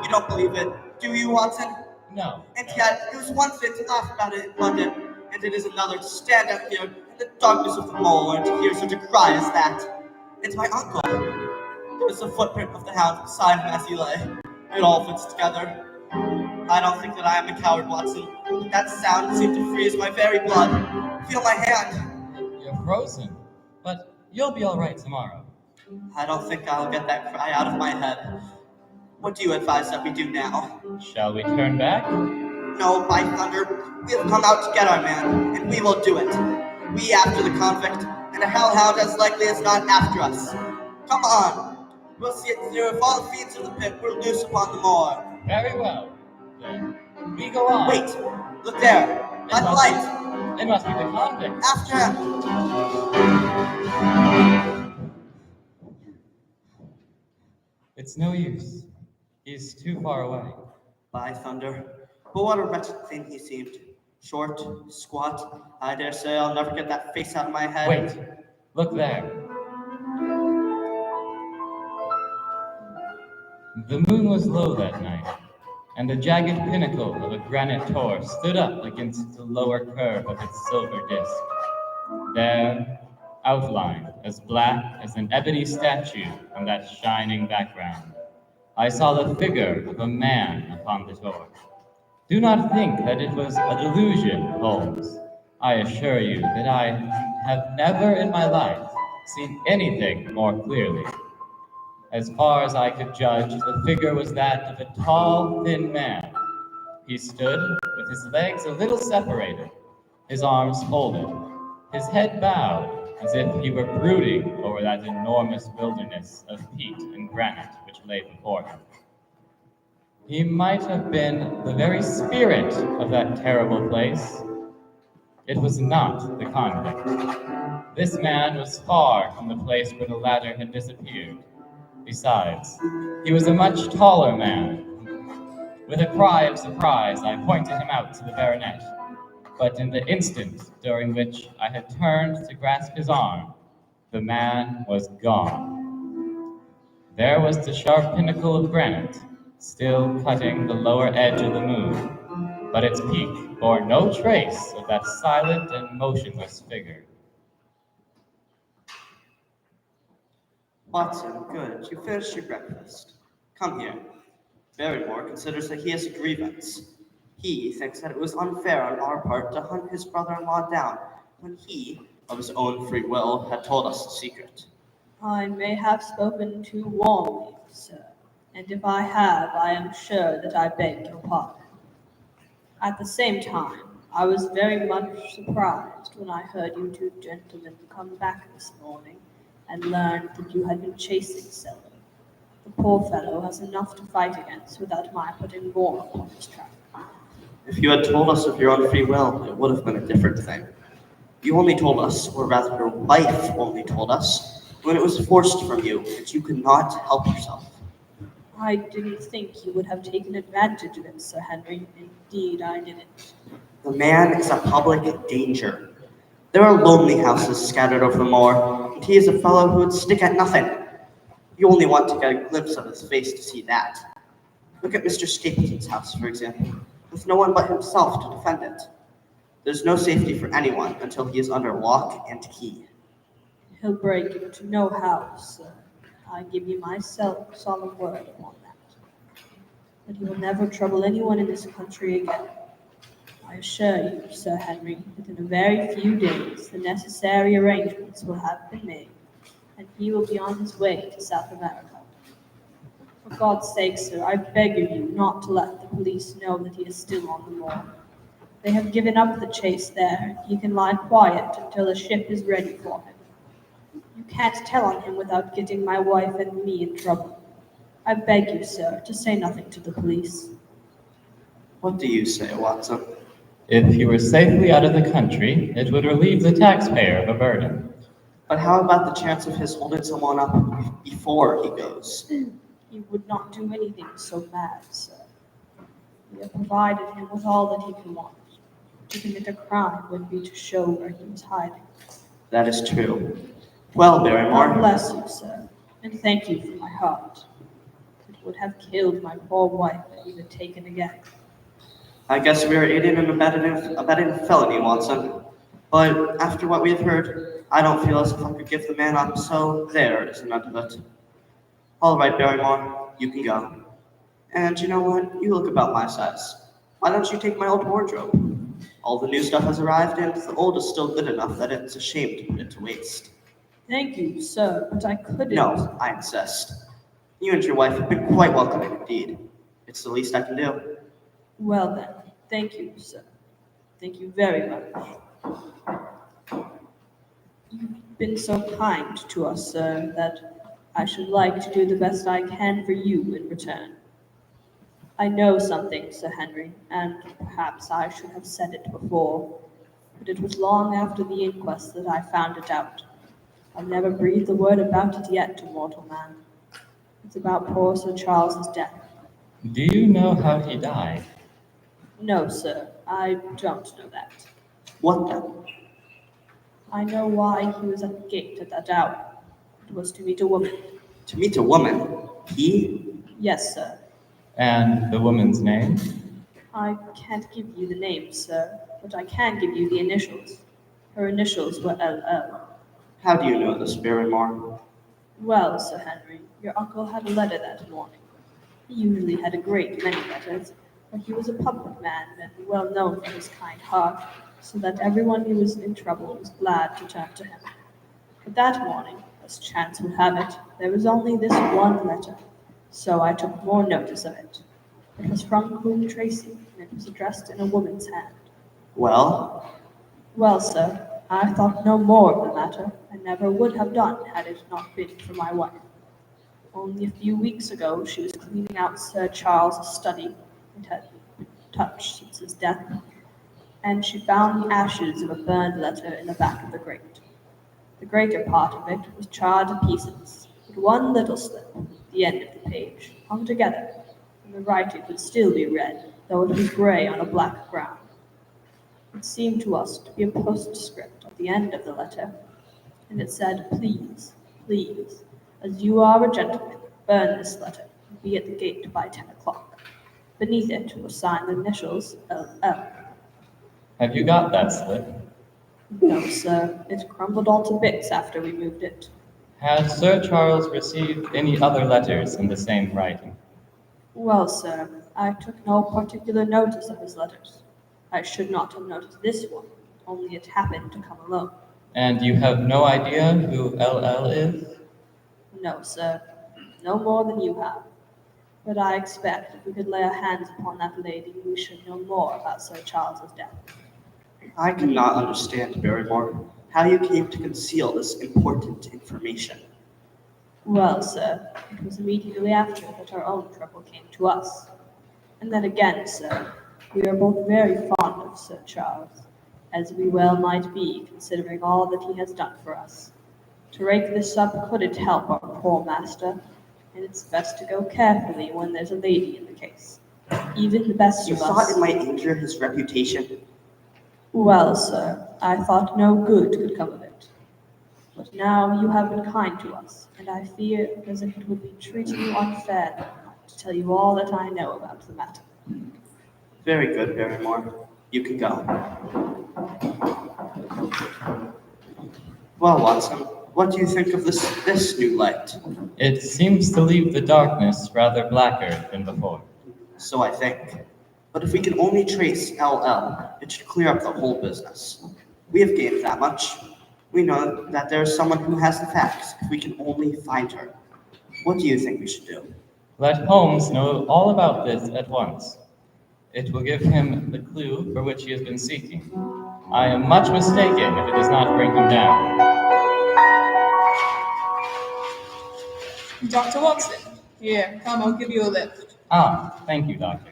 Speaker 5: You don't believe it, do you, Watson?
Speaker 2: No.
Speaker 5: And yet, it was one thing to laugh about it in London, and it is another to stand out here in the darkness of the mole and to hear such a cry as that. It's my uncle. There was the footprint of the hound beside him as he lay. It all fits together. I don't think that I am a coward, Watson, but that sound seemed to freeze my very blood. Feel my hand.
Speaker 2: You're frozen, but you'll be all right tomorrow.
Speaker 5: I don't think I'll get that cry out of my head. What do you advise that we do now?
Speaker 2: Shall we turn back?
Speaker 5: No, by thunder, we have come out to get our man, and we will do it. We after the convict, and a hellhound as likely as not after us. Come on. We'll see it through if all the fiends in the pit were loose upon the moor.
Speaker 2: Very well. Then we go on.
Speaker 5: Wait, look there. By the light.
Speaker 2: It must be the convict.
Speaker 5: After him.
Speaker 2: It's no use. He's too far away.
Speaker 5: By thunder. But what a wretched thing he seemed. Short, squat. I dare say I'll never get that face out of my head.
Speaker 2: Wait. Look there. The moon was low that night, and the jagged pinnacle of a granite tor stood up against the lower curve of its silver disk. There, outlined as black as an ebony statue on that shining background, I saw the figure of a man upon the tor. Do not think that it was a delusion, Holmes. I assure you that I have never in my life seen anything more clearly. As far as I could judge, the figure was that of a tall, thin man. He stood with his legs a little separated, his arms folded, his head bowed, as if he were brooding over that enormous wilderness of peat and granite which lay before him. He might have been the very spirit of that terrible place. It was not the convict. This man was far from the place where the latter had disappeared. Besides, he was a much taller man. With a cry of surprise, I pointed him out to the baronet, but in the instant during which I had turned to grasp his arm, the man was gone. There was the sharp pinnacle of granite, still cutting the lower edge of the moon, but its peak bore no trace of that silent and motionless figure.
Speaker 5: Watson, good. You finished your breakfast. Come here. Barrymore considers that he has a grievance. He thinks that it was unfair on our part to hunt his brother-in-law down when he, of his own free will, had told us the secret.
Speaker 4: I may have spoken too warmly, sir, and if I have, I am sure that I beg your pardon. At the same time, I was very much surprised when I heard you two gentlemen come back this morning and learned that you had been chasing Selby. The poor fellow has enough to fight against without my putting more upon his track.
Speaker 5: If you had told us of your own free will, it would have been a different thing. You only told us, or rather your wife only told us, when it was forced from you that you could not help yourself.
Speaker 4: I didn't think you would have taken advantage of it, Sir Henry. Indeed, I didn't.
Speaker 5: The man is a public danger. There are lonely houses scattered over the moor, and he is a fellow who would stick at nothing. You only want to get a glimpse of his face to see that. Look at Mr. Stapleton's house, for example, with no one but himself to defend it. There's no safety for anyone until he is under lock and key.
Speaker 4: He'll break into no house, sir. I give you my solemn word upon that. But he will never trouble anyone in this country again. I assure you, Sir Henry, that in a very few days the necessary arrangements will have been made, and he will be on his way to South America. For God's sake, sir, I beg of you not to let the police know that he is still on the moor. They have given up the chase there. He can lie quiet until a ship is ready for him. You can't tell on him without getting my wife and me in trouble. I beg you, sir, to say nothing to the police.
Speaker 5: What do you say, Watson?
Speaker 2: If he were safely out of the country, it would relieve the taxpayer of a burden.
Speaker 5: But how about the chance of his holding someone up before he goes?
Speaker 4: He would not do anything so bad, sir. We have provided him with all that he can want. To commit a crime would be to show where he was hiding.
Speaker 5: That is true. Well, Barrymore.
Speaker 4: God bless you, sir, and thank you from my heart. It would have killed my poor wife if he had taken again.
Speaker 5: I guess we are aiding and abetting a felony, Watson. But after what we have heard, I don't feel as if I could give the man up, so there is an end of it. All right, Barrymore, you can go. And you know what? You look about my size. Why don't you take my old wardrobe? All the new stuff has arrived, and the old is still good enough that it's a shame to put it to waste.
Speaker 4: Thank you, sir, but I couldn't.
Speaker 5: No, I insist. You and your wife have been quite welcoming indeed. It's the least I can do.
Speaker 4: Well then, thank you, sir. Thank you very much. You've been so kind to us, sir, that I should like to do the best I can for you in return. I know something, Sir Henry, and perhaps I should have said it before, but it was long after the inquest that I found it out. I've never breathed a word about it yet to mortal man. It's about poor Sir Charles's death.
Speaker 2: Do you know how he died?
Speaker 4: No, sir, I don't know that.
Speaker 5: What then?
Speaker 4: I know why he was at the gate at that hour. It was to meet a woman.
Speaker 5: To meet a woman? He?
Speaker 4: Yes, sir.
Speaker 2: And the woman's name?
Speaker 4: I can't give you the name, sir, but I can give you the initials. Her initials were LL.
Speaker 5: How do you know this, Barrymore?
Speaker 4: Well, Sir Henry, your uncle had a letter that morning. He usually had a great many letters, but he was a public man and well known for his kind heart, so that everyone who was in trouble was glad to turn to him. But that morning, as chance would have it, there was only this one letter, so I took more notice of it. It was from Queen Tracy, and it was addressed in a woman's hand.
Speaker 5: Well?
Speaker 4: Well, sir, I thought no more of the matter, and never would have done had it not been for my wife. Only a few weeks ago, she was cleaning out Sir Charles's study. It had been touched since his death, and she found the ashes of a burned letter in the back of the grate. The greater part of it was charred to pieces, but one little slip, the end of the page, hung together, and the writing could still be read, though it was gray on a black ground. It seemed to us to be a postscript at the end of the letter, and it said, "Please, please, as you are a gentleman, burn this letter and be at the gate by 10 o'clock." Beneath it were signed the initials L.L.
Speaker 2: Have you got that slip?
Speaker 4: No, sir, it crumbled all to bits after we moved it.
Speaker 2: Has Sir Charles received any other letters in the same writing?
Speaker 4: Well, sir, I took no particular notice of his letters. I should not have noticed this one, only it happened to come alone.
Speaker 2: And you have no idea who LL is?
Speaker 4: No, sir, no more than you have. But I expect if we could lay our hands upon that lady, we should know more about Sir Charles's death.
Speaker 5: I cannot understand, Barrymore, how you came to conceal this important information.
Speaker 4: Well, sir, it was immediately after that our own trouble came to us. And then again, sir, we are both very fond of Sir Charles, as we well might be, considering all that he has done for us. To rake this up couldn't help our poor master, and it's best to go carefully when there's a lady in the case. Even the best
Speaker 5: You
Speaker 4: of
Speaker 5: thought
Speaker 4: us.
Speaker 5: it might injure his reputation?
Speaker 4: Well, sir, I thought no good could come of it. But now you have been kind to us, and I fear as if it would be treating you unfairly to tell you all that I know about the matter.
Speaker 5: Very good, Barrymore. You can go. Well, Watson, what do you think of this new light?
Speaker 2: It seems to leave the darkness rather blacker than before.
Speaker 5: So I think. But if we can only trace LL, it should clear up the whole business. We have gained that much. We know that there is someone who has the facts if we can only find her. What do you think we should do?
Speaker 2: Let Holmes know all about this at once. It will give him the clue for which he has been seeking. I am much mistaken if it does not bring him down.
Speaker 6: Dr. Watson, here, come, I'll give you a lift.
Speaker 2: Ah, thank you, Doctor.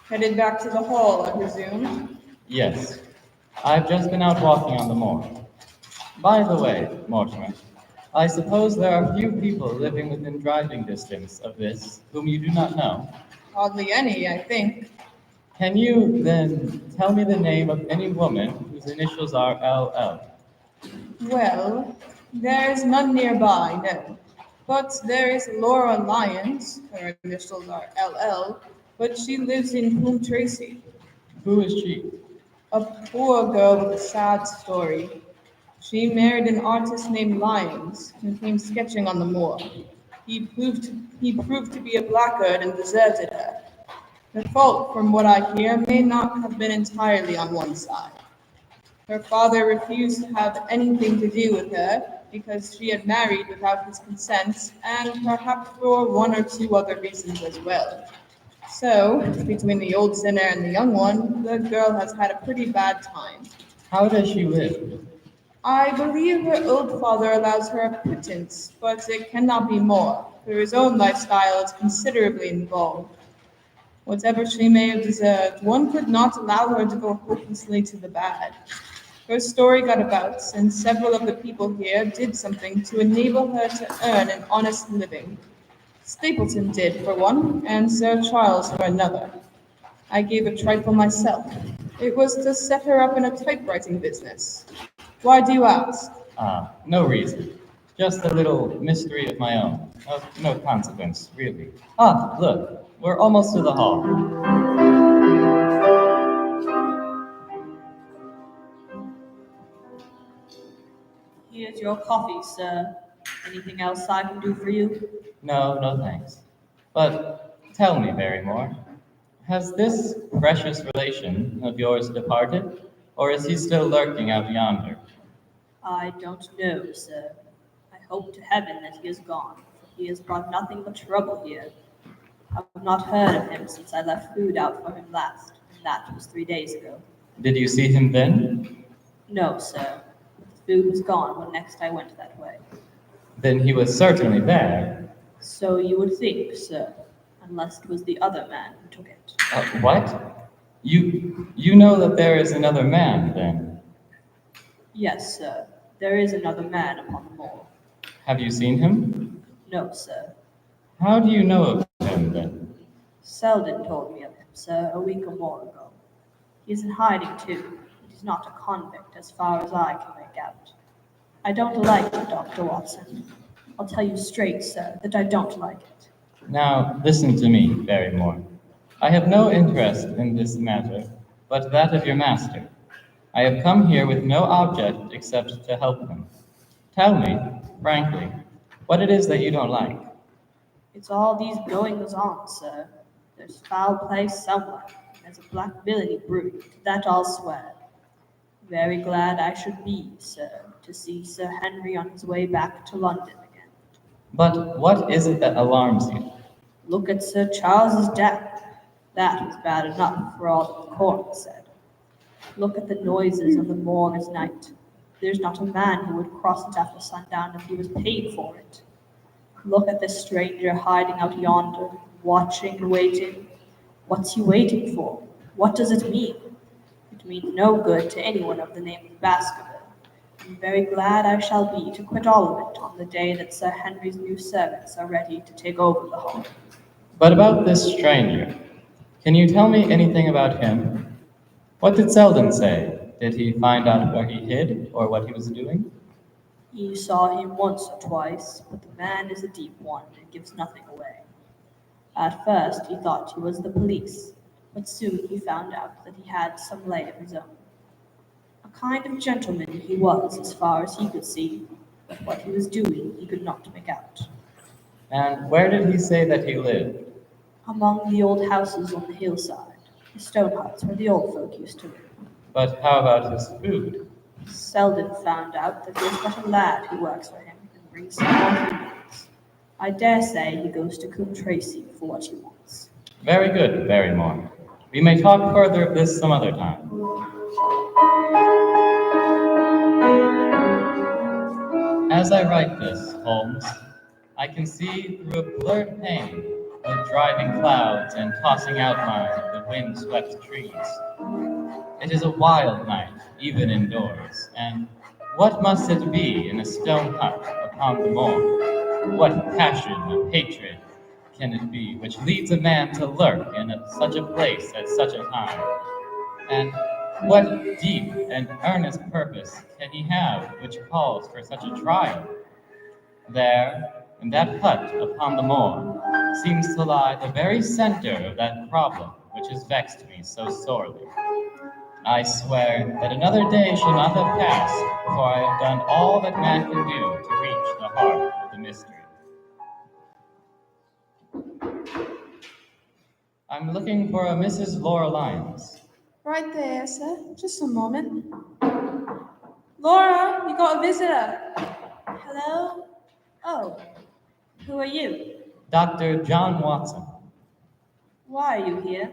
Speaker 6: Headed back to the hall, I presume.
Speaker 2: Yes, I've just been out walking on the moor. By the way, Mortimer, I suppose there are few people living within driving distance of this whom you do not know.
Speaker 6: Hardly any, I think.
Speaker 2: Can you then tell me the name of any woman whose initials are LL?
Speaker 6: Well, there's none nearby, no. But there is Laura Lyons, her initials are LL, but she lives in Coombe Tracy.
Speaker 2: Who is she?
Speaker 6: A poor girl with a sad story. She married an artist named Lyons, who came sketching on the moor. He proved to be a blackguard and deserted her. Her fault, from what I hear, may not have been entirely on one side. Her father refused to have anything to do with her because she had married without his consent, and perhaps for one or two other reasons as well. So, between the old sinner and the young one, the girl has had a pretty bad time.
Speaker 2: How does she live?
Speaker 6: I believe her old father allows her a pittance, but it cannot be more, for his own lifestyle is considerably involved. Whatever she may have deserved, one could not allow her to go hopelessly to the bad. Her story got about, and several of the people here did something to enable her to earn an honest living. Stapleton did, for one, and Sir Charles for another. I gave a trifle myself. It was to set her up in a typewriting business. Why do you ask?
Speaker 2: Ah, no reason. Just a little mystery of my own. Of no consequence, really. Ah, look, we're almost to the hall.
Speaker 4: Here's your coffee, sir. Anything else I can do for you?
Speaker 2: No, no thanks. But tell me, Barrymore, has this precious relation of yours departed, or is he still lurking out yonder?
Speaker 4: I don't know, sir. I hope to heaven that he is gone, for he has brought nothing but trouble here. I have not heard of him since I left food out for him last, and that was 3 days ago.
Speaker 2: Did you see him then?
Speaker 4: No, sir. The food was gone when next I went that way.
Speaker 2: Then he was certainly there.
Speaker 4: So you would think, sir, unless it was the other man who took it.
Speaker 2: What? You know that there is another man, then?
Speaker 4: Yes, sir. There is another man upon the moor.
Speaker 2: Have you seen him?
Speaker 4: No, sir.
Speaker 2: How do you know of him, then?
Speaker 4: Selden told me of him, sir, a week or more ago. He is in hiding, too. He's not a convict, as far as I can make out. I don't like it, Dr. Watson. I'll tell you straight, sir, that I don't like it.
Speaker 2: Now, listen to me, Barrymore. I have no interest in this matter, but that of your master. I have come here with no object except to help him. Tell me, frankly, what it is that you don't like.
Speaker 4: It's all these goings-on, sir. There's foul play somewhere. There's a black villainy brewing, to that I'll swear. Very glad I should be, sir, to see Sir Henry on his way back to London again.
Speaker 2: But what is it that alarms you?
Speaker 4: Look at Sir Charles's death. That was bad enough for all that the coroner said. Look at the noises of the mourners' night. There's not a man who would cross it after sundown if he was paid for it. Look at this stranger hiding out yonder, watching and waiting. What's he waiting for? What does it mean? It means no good to anyone of the name of Baskerville. I'm very glad I shall be to quit all of it on the day that Sir Henry's new servants are ready to take over the hall.
Speaker 2: But about this stranger, can you tell me anything about him? What did Selden say? Did he find out where he hid or what he was doing?
Speaker 4: He saw him once or twice, but the man is a deep one and gives nothing away. At first he thought he was the police, but soon he found out that he had some lay of his own. A kind of gentleman he was as far as he could see, but what he was doing he could not make out.
Speaker 2: And where did he say that he lived?
Speaker 4: Among the old houses on the hillside, the stone huts where the old folk used to live.
Speaker 2: But how about his food?
Speaker 4: Selden found out that there's but a lad who works for him and brings him what he needs. I dare say he goes to Coombe Tracy for what he wants.
Speaker 2: Very good, Barrymore. We may talk further of this some other time. As I write this, Holmes, I can see through a blurred pane the driving clouds and tossing outline of the wind-swept trees. It is a wild night, even indoors, and what must it be in a stone hut upon the moor? What passion of hatred can it be which leads a man to lurk in such a place at such a time? And what deep and earnest purpose can he have which calls for such a trial? There, in that hut upon the moor, seems to lie the very center of that problem which has vexed me so sorely. I swear that another day shall not have passed before I have done all that man can do to reach the heart of the mystery. I'm looking for a Mrs. Laura Lyons.
Speaker 6: Right there, sir. Just a moment. Laura, you got a visitor.
Speaker 4: Hello? Oh, who are you?
Speaker 2: Dr. John Watson.
Speaker 4: Why are you here?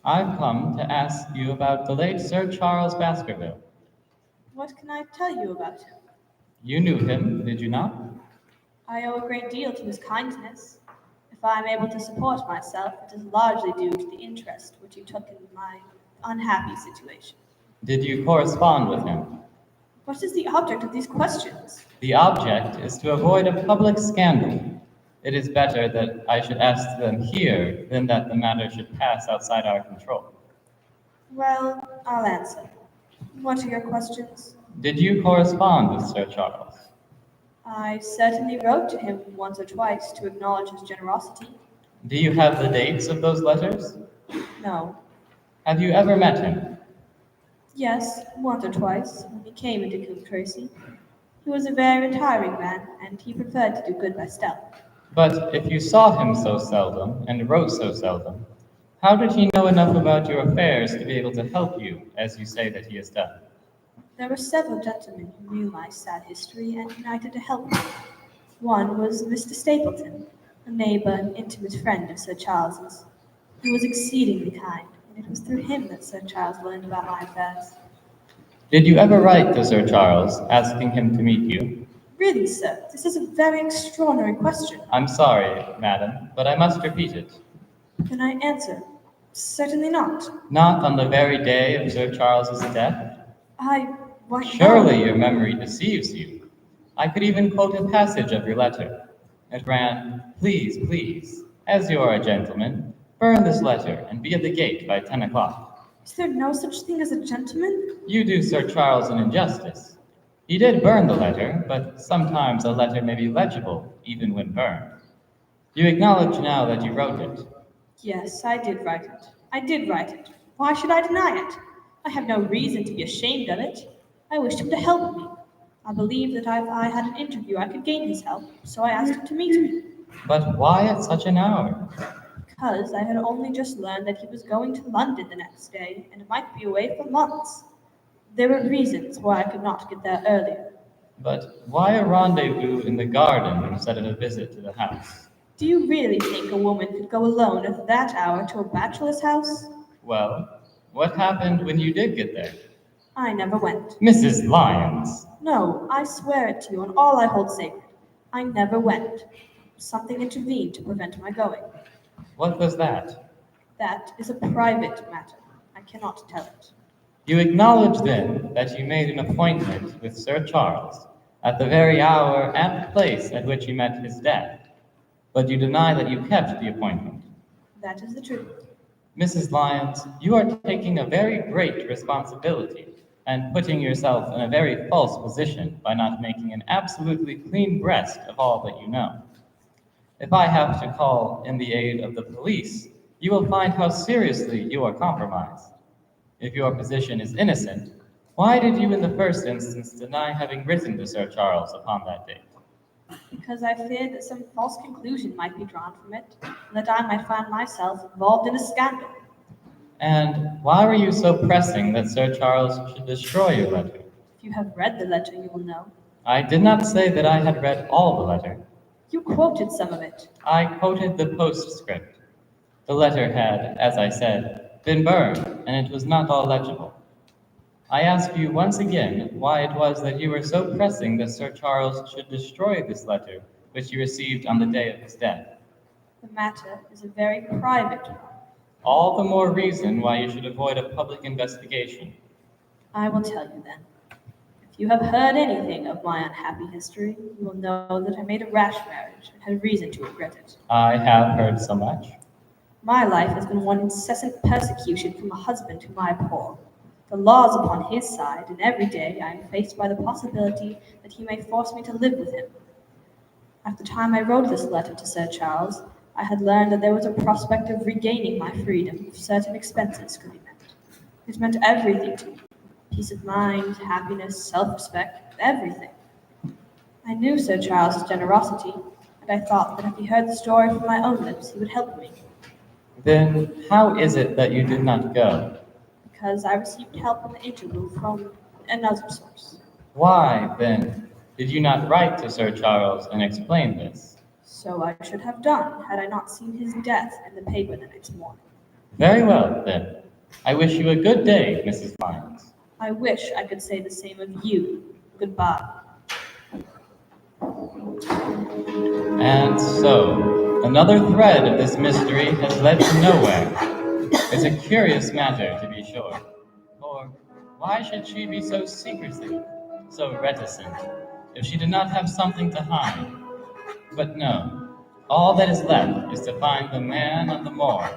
Speaker 2: I've come to ask you about the late Sir Charles Baskerville.
Speaker 4: What can I tell you about him?
Speaker 2: You knew him, did you not?
Speaker 4: I owe a great deal to his kindness. If I am able to support myself, it is largely due to the interest which he took in my unhappy situation.
Speaker 2: Did you correspond with him?
Speaker 4: What is the object of these questions?
Speaker 2: The object is to avoid a public scandal. It is better that I should ask them here than that the matter should pass outside our control.
Speaker 4: Well, I'll answer. What are your questions?
Speaker 2: Did you correspond with Sir Charles?
Speaker 4: I certainly wrote to him once or twice to acknowledge his generosity.
Speaker 2: Do you have the dates of those letters?
Speaker 4: No.
Speaker 2: Have you ever met him?
Speaker 4: Yes, once or twice, when he came into Coombe Tracy. He was a very retiring man, and he preferred to do good by stealth.
Speaker 2: But if you saw him so seldom and wrote so seldom, how did he know enough about your affairs to be able to help you, as you say that he has done?
Speaker 4: There were several gentlemen who knew my sad history and united to help me. One was Mr. Stapleton, a neighbor and intimate friend of Sir Charles's. He was exceedingly kind, and it was through him that Sir Charles learned about my affairs.
Speaker 2: Did you ever write to Sir Charles, asking him to meet you?
Speaker 4: Really, sir, this is a very extraordinary question.
Speaker 2: I'm sorry, madam, but I must repeat it.
Speaker 4: Can I answer? Certainly not.
Speaker 2: Not on the very day of Sir Charles's death?
Speaker 4: I
Speaker 6: Why,
Speaker 2: Surely
Speaker 6: no.
Speaker 2: your memory deceives you. I could even quote a passage of your letter. It ran, "Please, please, as you are a gentleman, burn this letter and be at the gate by 10 o'clock."
Speaker 6: Is there no such thing as a gentleman?
Speaker 2: You do Sir Charles an injustice. He did burn the letter, but sometimes a letter may be legible even when burned. You acknowledge now that you wrote it.
Speaker 4: Yes, I did write it. I did write it. Why should I deny it? I have no reason to be ashamed of it. I wished him to help me. I believed that if I had an interview, I could gain his help, so I asked him to meet me.
Speaker 2: But why at such an hour?
Speaker 4: Because I had only just learned that he was going to London the next day and might be away for months. There were reasons why I could not get there earlier.
Speaker 2: But why a rendezvous in the garden instead of a visit to the house?
Speaker 4: Do you really think a woman could go alone at that hour to a bachelor's house?
Speaker 2: Well, what happened when you did get there?
Speaker 4: I never went.
Speaker 2: Mrs. Lyons.
Speaker 4: No, I swear it to you on all I hold sacred. I never went. Something intervened to prevent my going.
Speaker 2: What was that?
Speaker 4: That is a private matter. I cannot tell it.
Speaker 2: You acknowledge then that you made an appointment with Sir Charles at the very hour and place at which he met his death, but you deny that you kept the appointment.
Speaker 4: That is the truth.
Speaker 2: Mrs. Lyons, you are taking a very great responsibility and putting yourself in a very false position by not making an absolutely clean breast of all that you know. If I have to call in the aid of the police, you will find how seriously you are compromised. If your position is innocent, why did you in the first instance deny having written to Sir Charles upon that date?
Speaker 4: Because I feared that some false conclusion might be drawn from it, and that I might find myself involved in a scandal.
Speaker 2: And why were you so pressing that Sir Charles should destroy your letter?
Speaker 4: If you have read the letter, you will know.
Speaker 2: I did not say that I had read all the letter.
Speaker 4: You quoted some of it.
Speaker 2: I quoted the postscript. The letter had, as I said, been burned, and it was not all legible. I ask you once again why it was that you were so pressing that Sir Charles should destroy this letter, which you received on the day of his death.
Speaker 4: The matter is a very private one.
Speaker 2: All the more reason why you should avoid a public investigation.
Speaker 4: I will tell you then. If you have heard anything of my unhappy history, you will know that I made a rash marriage and had reason to regret it.
Speaker 2: I have heard so much.
Speaker 4: My life has been one incessant persecution from a husband whom I abhor. The law is upon his side, and every day I am faced by the possibility that he may force me to live with him. At the time I wrote this letter to Sir Charles, I had learned that there was a prospect of regaining my freedom if certain expenses could be met. It meant everything to me. Peace of mind, happiness, self-respect, everything. I knew Sir Charles's generosity, and I thought that if he heard the story from my own lips, he would help me.
Speaker 2: Then how is it that you did not go?
Speaker 4: Because I received help in the interview from another source.
Speaker 2: Why, then, did you not write to Sir Charles and explain this?
Speaker 4: So I should have done had I not seen his death in the paper the next morning.
Speaker 2: Very well, then. I wish you a good day, Mrs. Lyons.
Speaker 4: I wish I could say the same of you. Goodbye.
Speaker 2: And so, another thread of this mystery has led to nowhere. It's a curious matter, to be sure. For why should she be so secretive, so reticent, if she did not have something to hide? But no, all that is left is to find the man on the moor,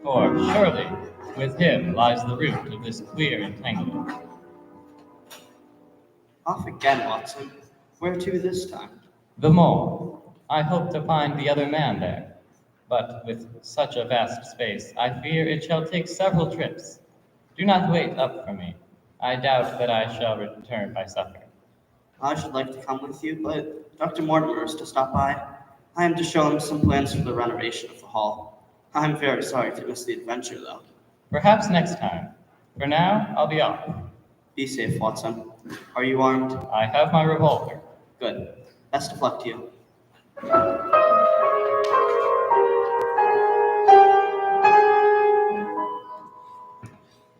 Speaker 2: for surely with him lies the root of this queer entanglement.
Speaker 5: Off again, Watson. Where to this time?
Speaker 2: The moor. I hope to find the other man there, but with such a vast space, I fear it shall take several trips. Do not wait up for me. I doubt that I shall return by supper.
Speaker 5: I should like to come with you, but Dr. Mortimer is to stop by. I am to show him some plans for the renovation of the hall. I'm very sorry to miss the adventure, though.
Speaker 2: Perhaps next time. For now, I'll be off.
Speaker 5: Be safe, Watson. Are you armed?
Speaker 2: I have my revolver.
Speaker 5: Good. Best of luck to you.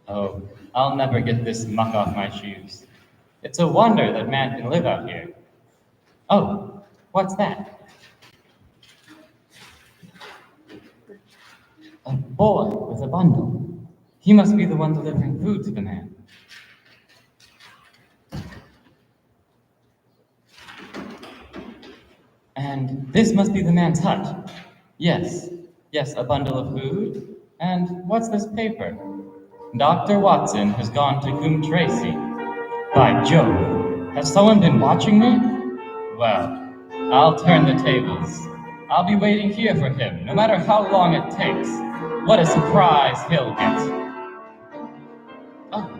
Speaker 2: Oh, I'll never get this muck off my shoes. It's a wonder that man can live out here. Oh, what's that? A boy with a bundle. He must be the one delivering food to the man. And this must be the man's hut. Yes, yes, a bundle of food. And what's this paper? Dr. Watson has gone to Coombe Tracy. By Jove, has someone been watching me? Well, I'll turn the tables. I'll be waiting here for him, no matter how long it takes. What a surprise he'll get. Oh,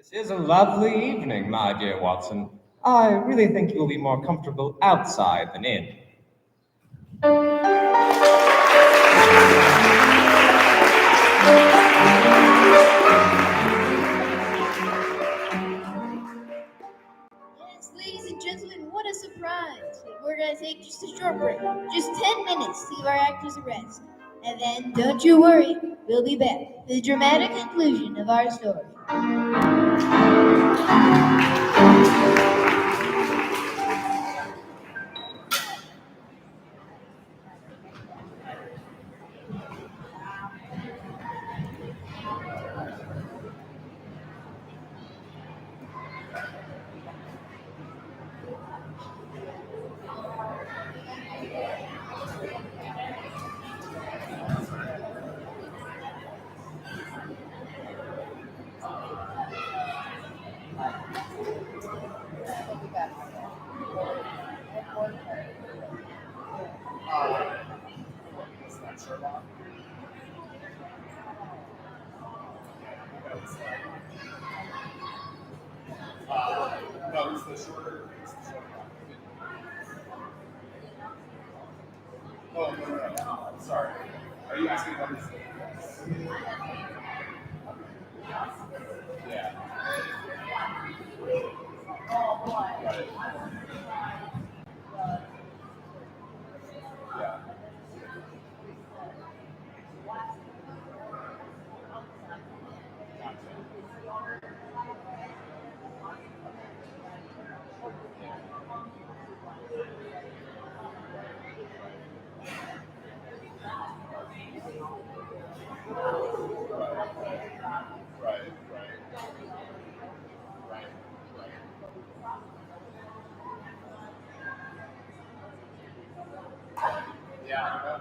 Speaker 3: This is a lovely evening, my dear Watson. I really think you will be more comfortable outside than in.
Speaker 1: Yes, ladies and gentlemen, what a surprise! We're gonna take just a short break, just 10 minutes to give our actors a rest. And then, don't you worry, we'll be back for the dramatic conclusion of our story.
Speaker 7: Sherlock. No, it's the shorter. It's the shorter one. Oh, no. Sorry. Are you asking what is it? Yeah. Right. Yeah. Right. Right. Yeah.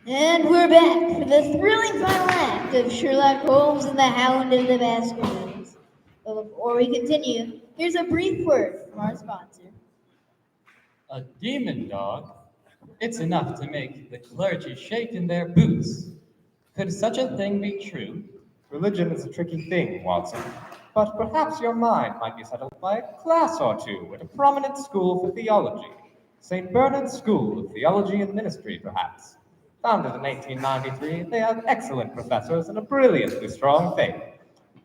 Speaker 1: And we're back for the thrilling final act of Sherlock Holmes and the Hound of the Baskervilles. But before we continue, here's a brief word from our sponsor.
Speaker 2: A demon dog? It's enough to make the clergy shake in their boots. Could such a thing be true?
Speaker 3: Religion is a tricky thing, Watson, but perhaps your mind might be settled by a class or two at a prominent school for theology. St. Bernard's School of Theology and Ministry, perhaps. Founded in 1893, they have excellent professors and a brilliantly strong faith.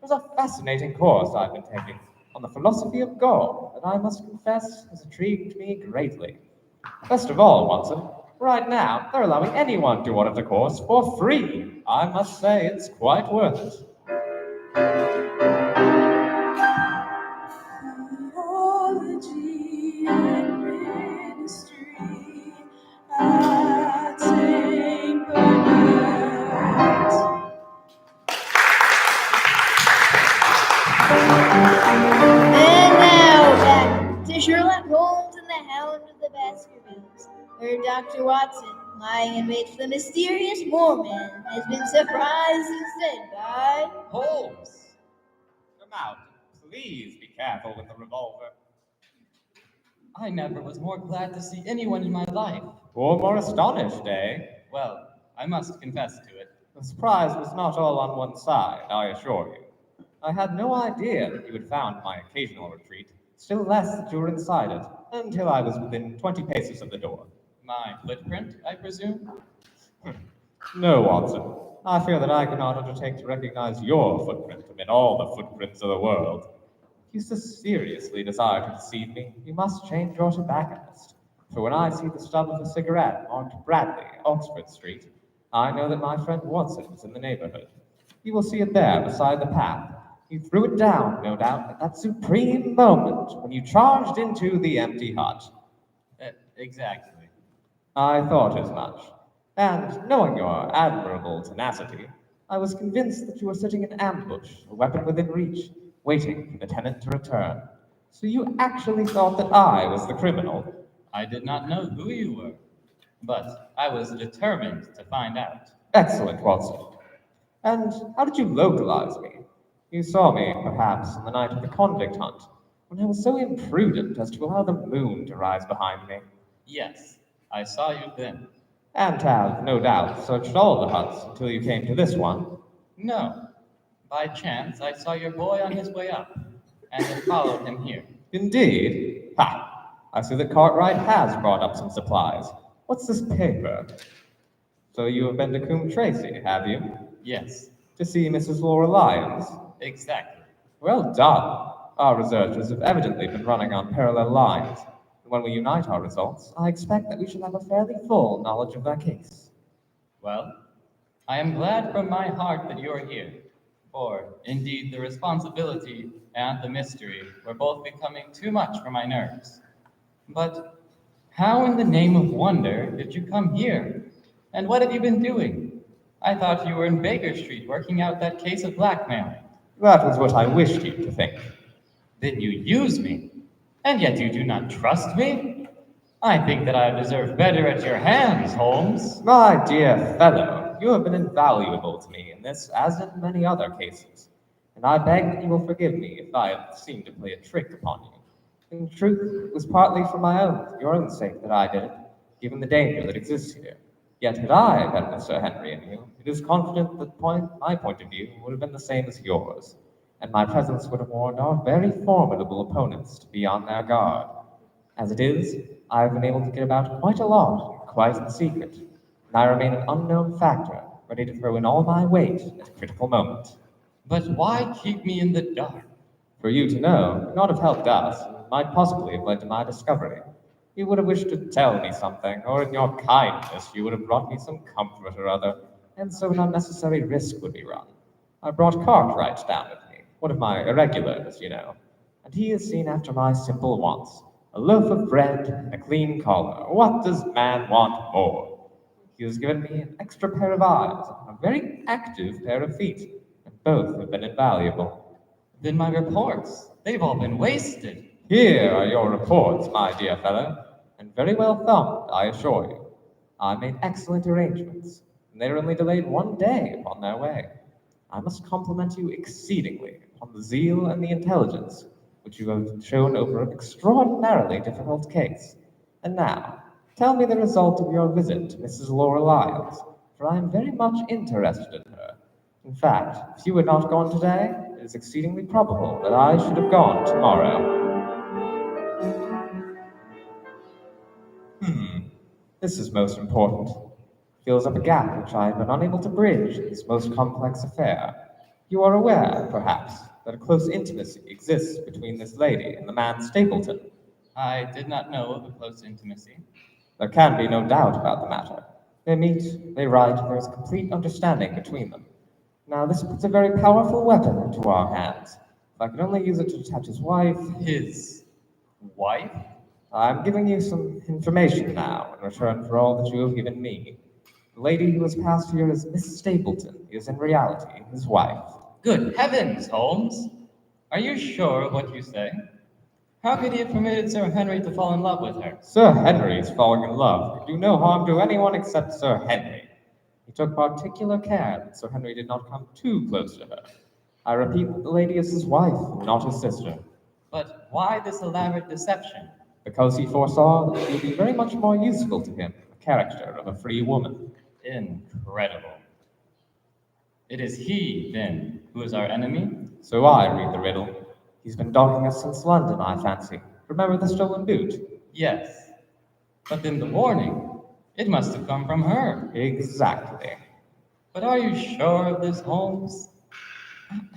Speaker 3: There's a fascinating course I've been taking on the philosophy of God that I must confess has intrigued me greatly. Best of all, Watson, right now they're allowing anyone to order the course for free. I must say it's quite worth it.
Speaker 6: Theology and ministry at St. Bernard's.
Speaker 1: And now back to Sherlock Holmes and the Hound of the Baskervilles, where Dr. Watson, lying in wait for the mysterious Mormon, has been surprised instead by...
Speaker 2: Holmes!
Speaker 3: Come out. Please be careful with the revolver.
Speaker 2: I never was more glad to see anyone in my life.
Speaker 3: Or more astonished, eh?
Speaker 2: Well, I must confess to it.
Speaker 3: The surprise was not all on one side, I assure you. I had no idea that you had found my occasional retreat, still less that you were inside it, until I was within 20 paces of the door.
Speaker 2: My footprint, I presume?
Speaker 3: No, Watson. I fear that I cannot undertake to recognize your footprint amid all the footprints of the world. If you so seriously desire to deceive me, you must change your tobacconist. For when I see the stub of a cigarette marked Bradley, Oxford Street, I know that my friend Watson is in the neighborhood. You will see it there beside the path. You threw it down, no doubt, at that supreme moment when you charged into the empty hut.
Speaker 2: Exactly.
Speaker 3: I thought as much. And knowing your admirable tenacity, I was convinced that you were sitting in ambush, a weapon within reach, waiting for the tenant to return. So you actually thought that I was the criminal?
Speaker 2: I did not know who you were, but I was determined to find out.
Speaker 3: Excellent, Watson. And how did you localize me? You saw me, perhaps, on the night of the convict hunt, when I was so imprudent as to allow the moon to rise behind me.
Speaker 2: Yes, I saw you then.
Speaker 3: And have, no doubt, searched all the huts until you came to this one.
Speaker 2: No, by chance I saw your boy on his way up, and had followed him here.
Speaker 3: Indeed? Ha! I see that Cartwright has brought up some supplies. What's this paper? So you have been to Coombe Tracy, have you?
Speaker 2: Yes,
Speaker 3: To see Mrs. Laura Lyons?
Speaker 2: exactly.
Speaker 3: Well done. Our researchers have evidently been running on parallel lines. And when we unite our results, I expect that we shall have a fairly full knowledge of their case.
Speaker 2: Well, I am glad from my heart that you are here, for indeed the responsibility and the mystery were both becoming too much for my nerves. But how in the name of wonder did you come here? And what have you been doing? I thought you were in Baker Street working out that case of blackmail.
Speaker 3: That was what I wished you to think.
Speaker 2: Then you use me, and yet you do not trust me? I think that I deserve better at your hands, Holmes.
Speaker 3: My dear fellow, you have been invaluable to me in this as in many other cases, and I beg that you will forgive me if I have seemed to play a trick upon you. In truth, it was partly for your own sake that I did it, given the danger that exists here. Yet had I been with Sir Henry and you, it is confident that my point of view would have been the same as yours, and my presence would have warned our very formidable opponents to be on their guard. As it is, I have been able to get about quite a lot, quite in secret, and I remain an unknown factor, ready to throw in all my weight at a critical moment.
Speaker 2: But why keep me in the dark?
Speaker 3: For you to know could not have helped us, and might possibly have led to my discovery. You would have wished to tell me something, or in your kindness you would have brought me some comfort or other, and so an unnecessary risk would be run. I brought Cartwright down with me, one of my irregulars, you know, and he is seen after my simple wants. A loaf of bread and a clean collar. What does man want more? He has given me an extra pair of eyes and a very active pair of feet, and both have been invaluable.
Speaker 2: Then my reports, they've all been wasted.
Speaker 3: Here are your reports, my dear fellow, and very well thumbed, I assure you. I made excellent arrangements. and they are only delayed 1 day upon their way. I must compliment you exceedingly upon the zeal and the intelligence which you have shown over an extraordinarily difficult case. And now, tell me the result of your visit to Mrs. Laura Lyons, for I am very much interested in her. In fact, if you had not gone today, it is exceedingly probable that I should have gone tomorrow. This is most important. Fills up a gap which I have been unable to bridge in this most complex affair. You are aware, perhaps, that a close intimacy exists between this lady and the man Stapleton.
Speaker 2: I did not know of a close intimacy.
Speaker 3: There can be no doubt about the matter. They meet, they write, there is a complete understanding between them. Now, this puts a very powerful weapon into our hands. If I could only use it to detach his wife.
Speaker 2: His wife?
Speaker 3: I'm giving you some information now in return for all that you have given me. The lady who has passed here as Miss Stapleton is in reality his wife.
Speaker 2: Good heavens, Holmes! Are you sure of what you say? How could he have permitted Sir Henry to fall in love with her?
Speaker 3: Sir Henry's falling in love could do no harm to anyone except Sir Henry. He took particular care that Sir Henry did not come too close to her. I repeat that the lady is his wife, not his sister.
Speaker 2: But why this elaborate deception?
Speaker 3: Because he foresaw that she would be very much more useful to him, the character of a free woman.
Speaker 2: Incredible. It is he, then, who is our enemy?
Speaker 3: So I read the riddle. He's been dogging us since London, I fancy. Remember the stolen boot?
Speaker 2: Yes. But then the warning. It must have come from her.
Speaker 3: Exactly.
Speaker 2: But are you sure of this, Holmes?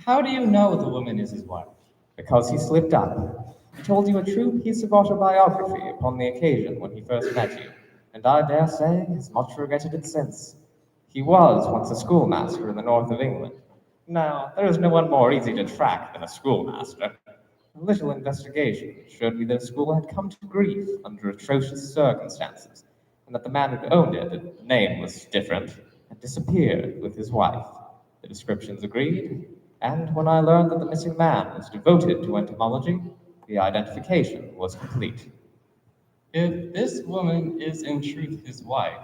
Speaker 2: How do you know the woman is his wife?
Speaker 3: Because he slipped up. He told you a true piece of autobiography upon the occasion when he first met you, and I dare say has much regretted it since. He was once a schoolmaster in the north of England. Now, there is no one more easy to track than a schoolmaster. A little investigation showed me that the school had come to grief under atrocious circumstances, and that the man who owned it, the name was different, had disappeared with his wife. The descriptions agreed, and when I learned that the missing man was devoted to entomology, the identification was complete.
Speaker 2: If this woman is in truth his wife,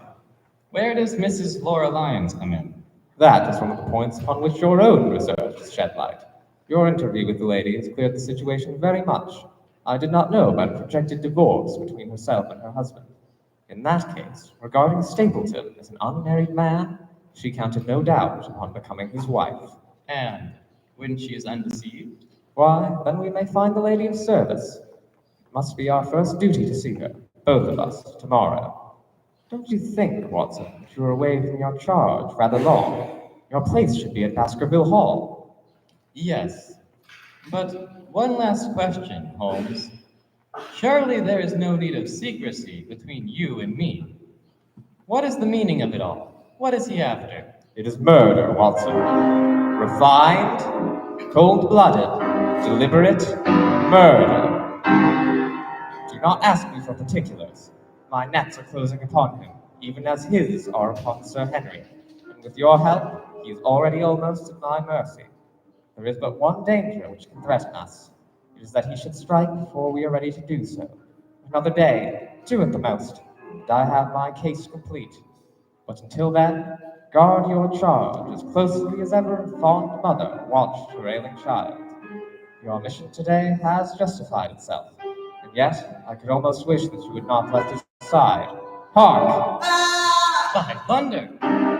Speaker 2: where does Mrs. Laura Lyons come in?
Speaker 3: That is one of the points upon which your own research has shed light. Your interview with the lady has cleared the situation very much. I did not know about a projected divorce between herself and her husband. In that case, regarding Stapleton as an unmarried man, she counted no doubt upon becoming his wife.
Speaker 2: And when she is undeceived?
Speaker 3: Why, then we may find the lady of service. It must be our first duty to see her, both of us, tomorrow. Don't you think, Watson, that you are away from your charge rather long? Your place should be at Baskerville Hall.
Speaker 2: Yes. But one last question, Holmes. Surely there is no need of secrecy between you and me. What is the meaning of it all? What is he after?
Speaker 3: It is murder, Watson. Refined, cold-blooded, deliberate murder. Do not ask me for particulars. My nets are closing upon him, even as his are upon Sir Henry, and with your help, he is already almost at my mercy. There is but one danger which can threaten us. It is that he should strike before we are ready to do so. Another day, 2 at the most, and I have my case complete. But until then, guard your charge as closely as ever a fond mother watched her ailing child. Your mission today has justified itself, and yet I could almost wish that you had not left his side. Hark!
Speaker 2: By thunder!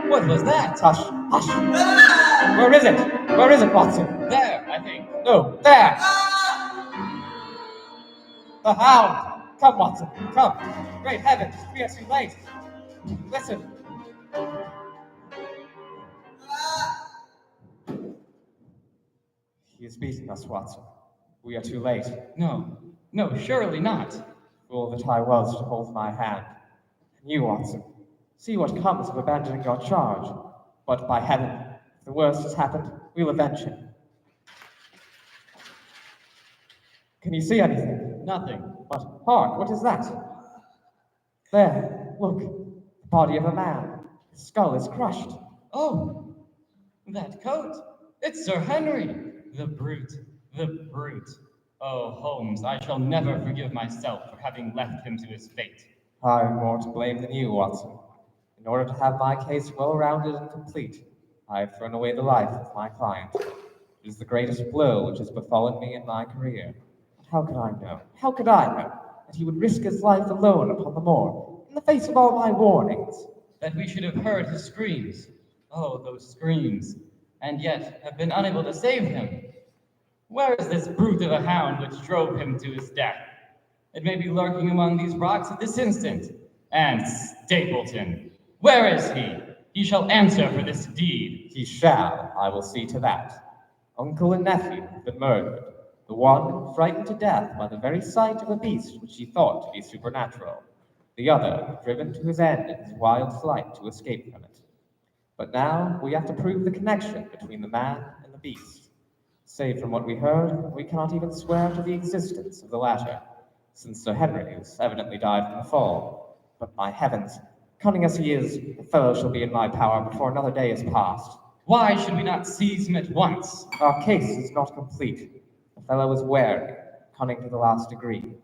Speaker 2: What was that?
Speaker 3: Hush! Hush! Where is it? Where is it, Watson?
Speaker 2: There, I think.
Speaker 3: No, there! The Hound! Come, Watson, come! Great heavens, we are too late! Listen! He is beating us, Watson. We are too late.
Speaker 2: No, no, surely not.
Speaker 3: Fool that I was to hold my hand. And you, Watson, see what comes of abandoning your charge. But by heaven, if the worst has happened, we'll avenge him. Can you see anything?
Speaker 2: Nothing.
Speaker 3: But hark, what is that? There, look, the body of a man. His skull is crushed.
Speaker 2: Oh, that coat. It's Sir Henry. The brute. The brute. Oh, Holmes, I shall never forgive myself for having left him to his fate.
Speaker 3: I'm more to blame than you, Watson. In order to have my case well-rounded and complete, I have thrown away the life of my client. It is the greatest blow which has befallen me in my career. And how could I know, that he would risk his life alone upon the moor, in the face of all my warnings?
Speaker 2: That we should have heard his screams. Oh, those screams. And yet have been unable to save him. Where is this brute of a hound which drove him to his death? It may be lurking among these rocks at this instant. And Stapleton, where is he? He shall answer for this deed.
Speaker 3: He shall, I will see to that. Uncle and nephew have been murdered, the one frightened to death by the very sight of a beast which he thought to be supernatural, the other driven to his end in his wild flight to escape from it. But now we have to prove the connection between the man and the beast. Save from what we heard, we cannot even swear to the existence of the latter, since Sir Henry has evidently died from the fall. But by heavens, cunning as he is, the fellow shall be in my power before another day is passed.
Speaker 2: Why should we not seize him at once?
Speaker 3: Our case is not complete. The fellow is wary, cunning to the last degree.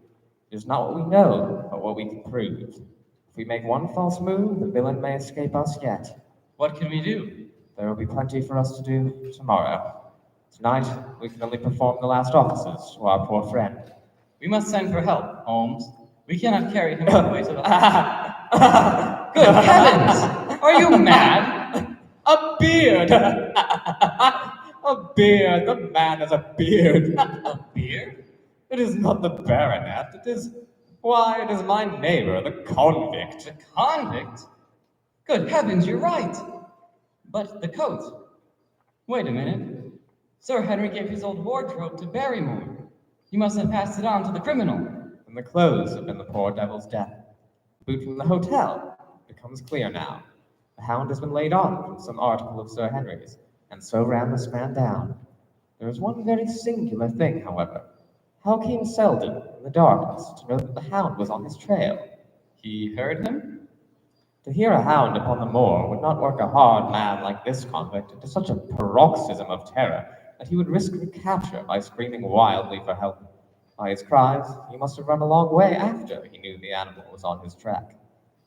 Speaker 3: It is not what we know, but what we can prove. If we make one false move, the villain may escape us yet.
Speaker 2: What can we do?
Speaker 3: There will be plenty for us to do tomorrow. Tonight, we can only perform the last offices to our poor friend.
Speaker 2: We must send for help, Holmes. We cannot carry him all the way to the hospital. Good heavens! Are you mad?
Speaker 3: A beard! A beard! The man has a beard!
Speaker 2: A beard?
Speaker 3: It is not the baronet, it is my neighbor, the convict.
Speaker 2: The convict? Good heavens, you're right. But the coat. Wait a minute. Sir Henry gave his old wardrobe to Barrymore. He must have passed it on to the criminal.
Speaker 3: And the clothes have been the poor devil's death. Boot from the hotel. It becomes clear now. The hound has been laid on from some article of Sir Henry's, and so ran this man down. There is one very singular thing, however. How came Selden, in the darkness, to know that the hound was on his trail?
Speaker 2: He heard him?
Speaker 3: To hear a hound upon the moor would not work a hard man like this convict into such a paroxysm of terror that he would risk recapture by screaming wildly for help. By his cries, he must have run a long way after he knew the animal was on his track.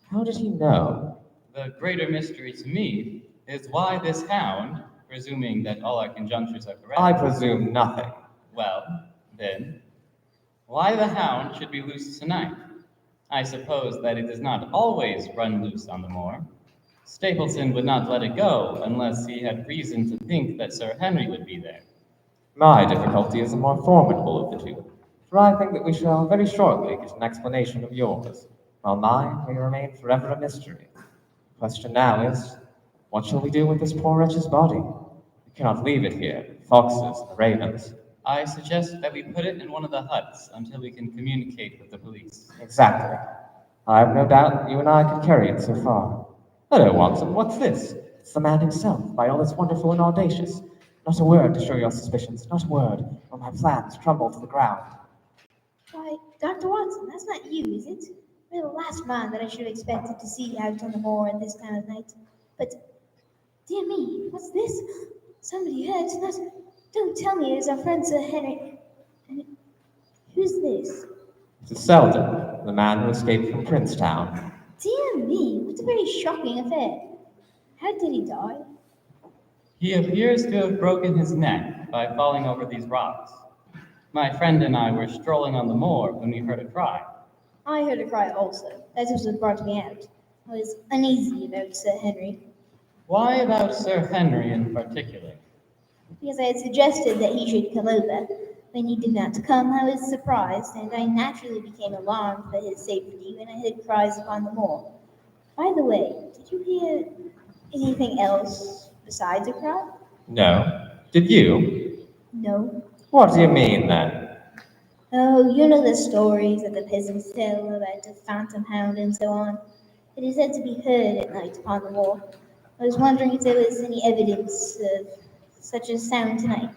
Speaker 3: How did he know?
Speaker 2: The greater mystery to me is why this hound, presuming that all our conjunctures are correct.
Speaker 3: I presume nothing.
Speaker 2: Well, then, why the hound should be loose tonight? I suppose that it does not always run loose on the moor. Stapleton would not let it go unless he had reason to think that Sir Henry would be there.
Speaker 3: My difficulty is the more formidable of the two, for I think that we shall very shortly get an explanation of yours, while mine may remain forever a mystery. The question now is, what shall we do with this poor wretch's body? We cannot leave it here, the foxes, the ravens.
Speaker 2: I suggest that we put it in one of the huts until we can communicate with the police.
Speaker 3: Exactly. I have no doubt that you and I could carry it so far. Hello, Watson, what's this? It's the man himself, by all that's wonderful and audacious. Not a word to show your suspicions, not a word, or my plans crumble to the ground.
Speaker 1: Why, Dr. Watson, that's not you, is it? You're the last man that I should have expected to see out on the moor at this time of night. But, dear me, what's this? Somebody hurt. Don't tell me it is our friend Sir Henry. And who's this?
Speaker 3: It is Selden, the man who escaped from Princetown.
Speaker 1: Dear me, what a very shocking affair. How did he die?
Speaker 2: He appears to have broken his neck by falling over these rocks. My friend and I were strolling on the moor when we heard a cry.
Speaker 1: I heard a cry also. That was what brought me out. I was uneasy about Sir Henry,
Speaker 2: Why about Sir Henry in particular?
Speaker 1: because I had suggested that he should come over. When he did not come, I was surprised, and I naturally became alarmed for his safety when I heard cries upon the moor. By the way, did you hear anything else besides a cry?
Speaker 3: No. Did you?
Speaker 1: No.
Speaker 3: What do you mean, then?
Speaker 1: Oh, you know the stories that the peasants tell about the phantom hound and so on. It is said to be heard at night upon the moor. I was wondering if there was any evidence of such a sound tonight.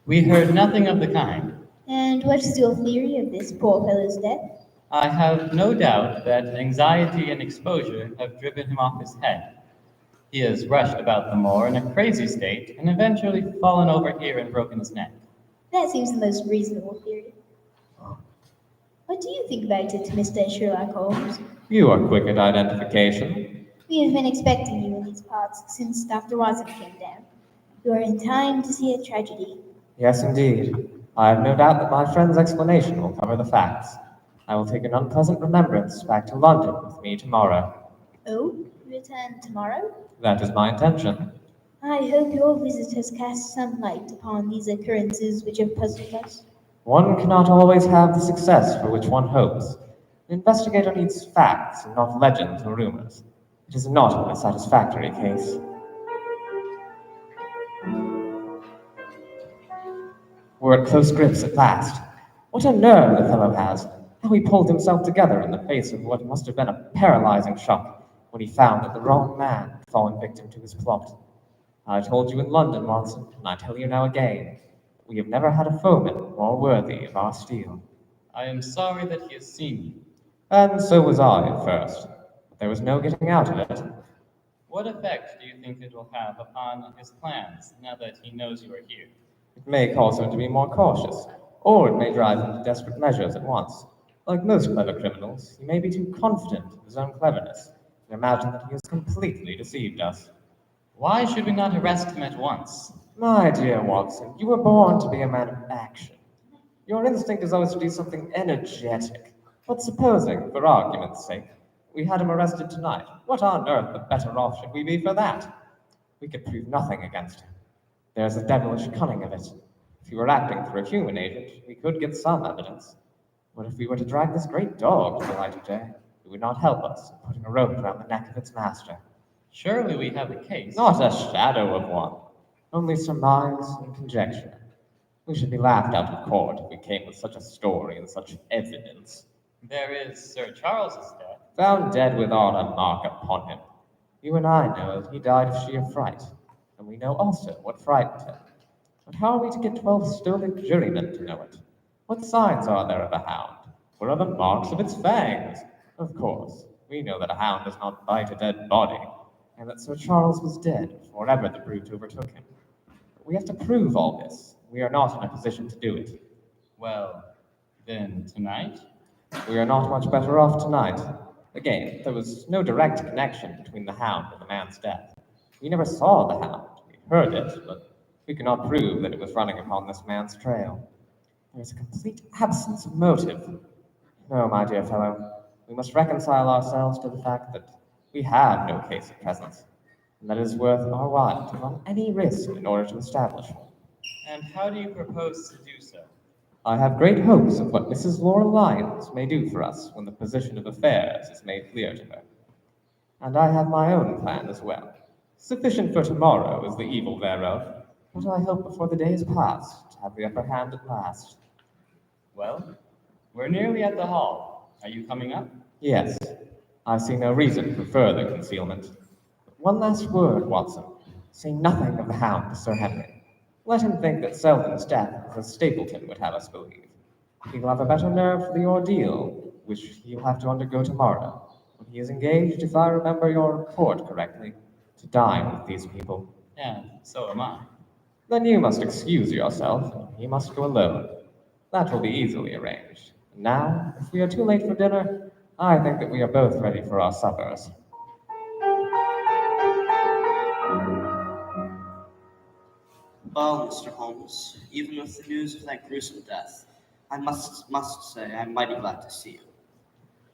Speaker 2: We heard nothing of the kind.
Speaker 1: And what is your theory of this poor fellow's death?
Speaker 2: I have no doubt that anxiety and exposure have driven him off his head. He has rushed about the moor in a crazy state and eventually fallen over here and broken his neck.
Speaker 1: That seems the most reasonable theory. What do you think about it, Mr. Sherlock Holmes?
Speaker 3: You are quick at identification.
Speaker 1: We have been expecting you in these parts since Dr. Watson came down. You are in time to see a tragedy.
Speaker 3: Yes, indeed. I have no doubt that my friend's explanation will cover the facts. I will take an unpleasant remembrance back to London with me tomorrow.
Speaker 1: Oh, you return tomorrow?
Speaker 3: That is my intention.
Speaker 1: I hope your visit has cast some light upon these occurrences which have puzzled us.
Speaker 3: One cannot always have the success for which one hopes. An investigator needs facts and not legends or rumors. It is not a satisfactory case. We're at close grips at last. What a nerve the fellow has! How he pulled himself together in the face of what must have been a paralyzing shock when he found that the wrong man had fallen victim to his plot. I told you in London, Watson, and I tell you now again, we have never had a foeman more worthy of our steel.
Speaker 2: I am sorry that he has seen you.
Speaker 3: And so was I at first, but there was no getting out of it.
Speaker 2: What effect do you think it will have upon his plans now that he knows you are here?
Speaker 3: It may cause him to be more cautious, or it may drive him to desperate measures at once. Like most clever criminals, he may be too confident of his own cleverness and imagine that he has completely deceived us.
Speaker 2: Why should we not arrest him at once?
Speaker 3: My dear Watson, you were born to be a man of action. Your instinct is always to do something energetic. But supposing, for argument's sake, we had him arrested tonight, what on earth the better off should we be for that? We could prove nothing against him. There's the devilish cunning of it. If he were acting for a human agent, we could get some evidence. But if we were to drag this great dog to the light of day, it would not help us in putting a rope around the neck of its master.
Speaker 2: Surely we have a case.
Speaker 3: Not a shadow of one. Only surmise and conjecture. We should be laughed out of court if we came with such a story and such evidence.
Speaker 2: There is Sir Charles's death.
Speaker 3: Found dead without a mark upon him. You and I know that he died of sheer fright, and we know also what frightened him. But how are we to get 12 stoic jurymen to know it? What signs are there of a hound? Where are the marks of its fangs? Of course, we know that a hound does not bite a dead body, and that Sir Charles was dead before ever the brute overtook him. But we have to prove all this. We are not in a position to do it.
Speaker 2: Well, then tonight?
Speaker 3: We are not much better off tonight. Again, there was no direct connection between the hound and the man's death. We never saw the hound. We heard it, but we cannot prove that it was running upon this man's trail. There is a complete absence of motive. No, my dear fellow, we must reconcile ourselves to the fact that we have no case at present, and that it is worth our while to run any risk in order to establish one.
Speaker 2: And how do you propose to do so?
Speaker 3: I have great hopes of what Mrs. Laura Lyons may do for us when the position of affairs is made clear to her. And I have my own plan as well. Sufficient for tomorrow is the evil thereof, but I hope before the day is past to have the upper hand at last.
Speaker 2: Well, we're nearly at the hall. Are you coming up?
Speaker 3: Yes, I see no reason for further concealment. But one last word, Watson. Say nothing of the hound to Sir Henry. Let him think that Selden's death is as Stapleton would have us believe. He will have a better nerve for the ordeal, which he'll have to undergo tomorrow, when he is engaged, if I remember your report correctly, to dine with these people.
Speaker 2: And so am I.
Speaker 3: Then you must excuse yourself, and he must go alone. That will be easily arranged. And now, if we are too late for dinner, I think that we are both ready for our suppers.
Speaker 5: Well, Mr. Holmes, even with the news of that gruesome death, I must say I'm mighty glad to see you.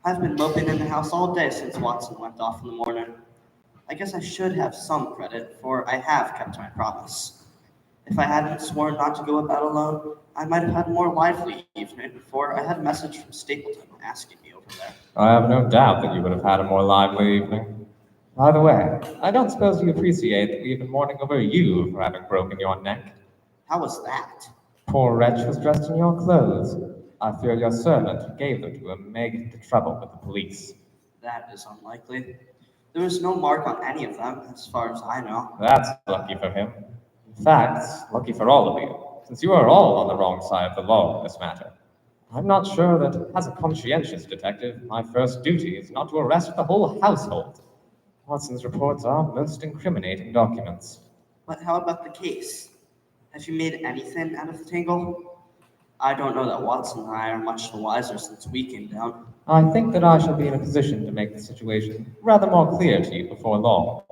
Speaker 5: I've been moping in the house all day since Watson went off in the morning. I guess I should have some credit, for I have kept my promise. If I hadn't sworn not to go about alone, I might have had a more lively evening, for I had a message from Stapleton asking me over there.
Speaker 3: I have no doubt that you would have had a more lively evening. By the way, I don't suppose you appreciate that we have been mourning over you for having broken your neck.
Speaker 5: How was that?
Speaker 3: Poor wretch was dressed in your clothes. I fear your servant who gave them to him may get into trouble with the police.
Speaker 5: That is unlikely. There was no mark on any of them, as far as I know.
Speaker 3: That's lucky for him. In fact, it's lucky for all of you, since you are all on the wrong side of the law in this matter. I'm not sure that, as a conscientious detective, my first duty is not to arrest the whole household. Watson's reports are most incriminating documents.
Speaker 5: But how about the case? Have you made anything out of the tangle? I don't know that Watson and I are much the wiser since we came down.
Speaker 3: I think that I shall be in a position to make the situation rather more clear to you before long.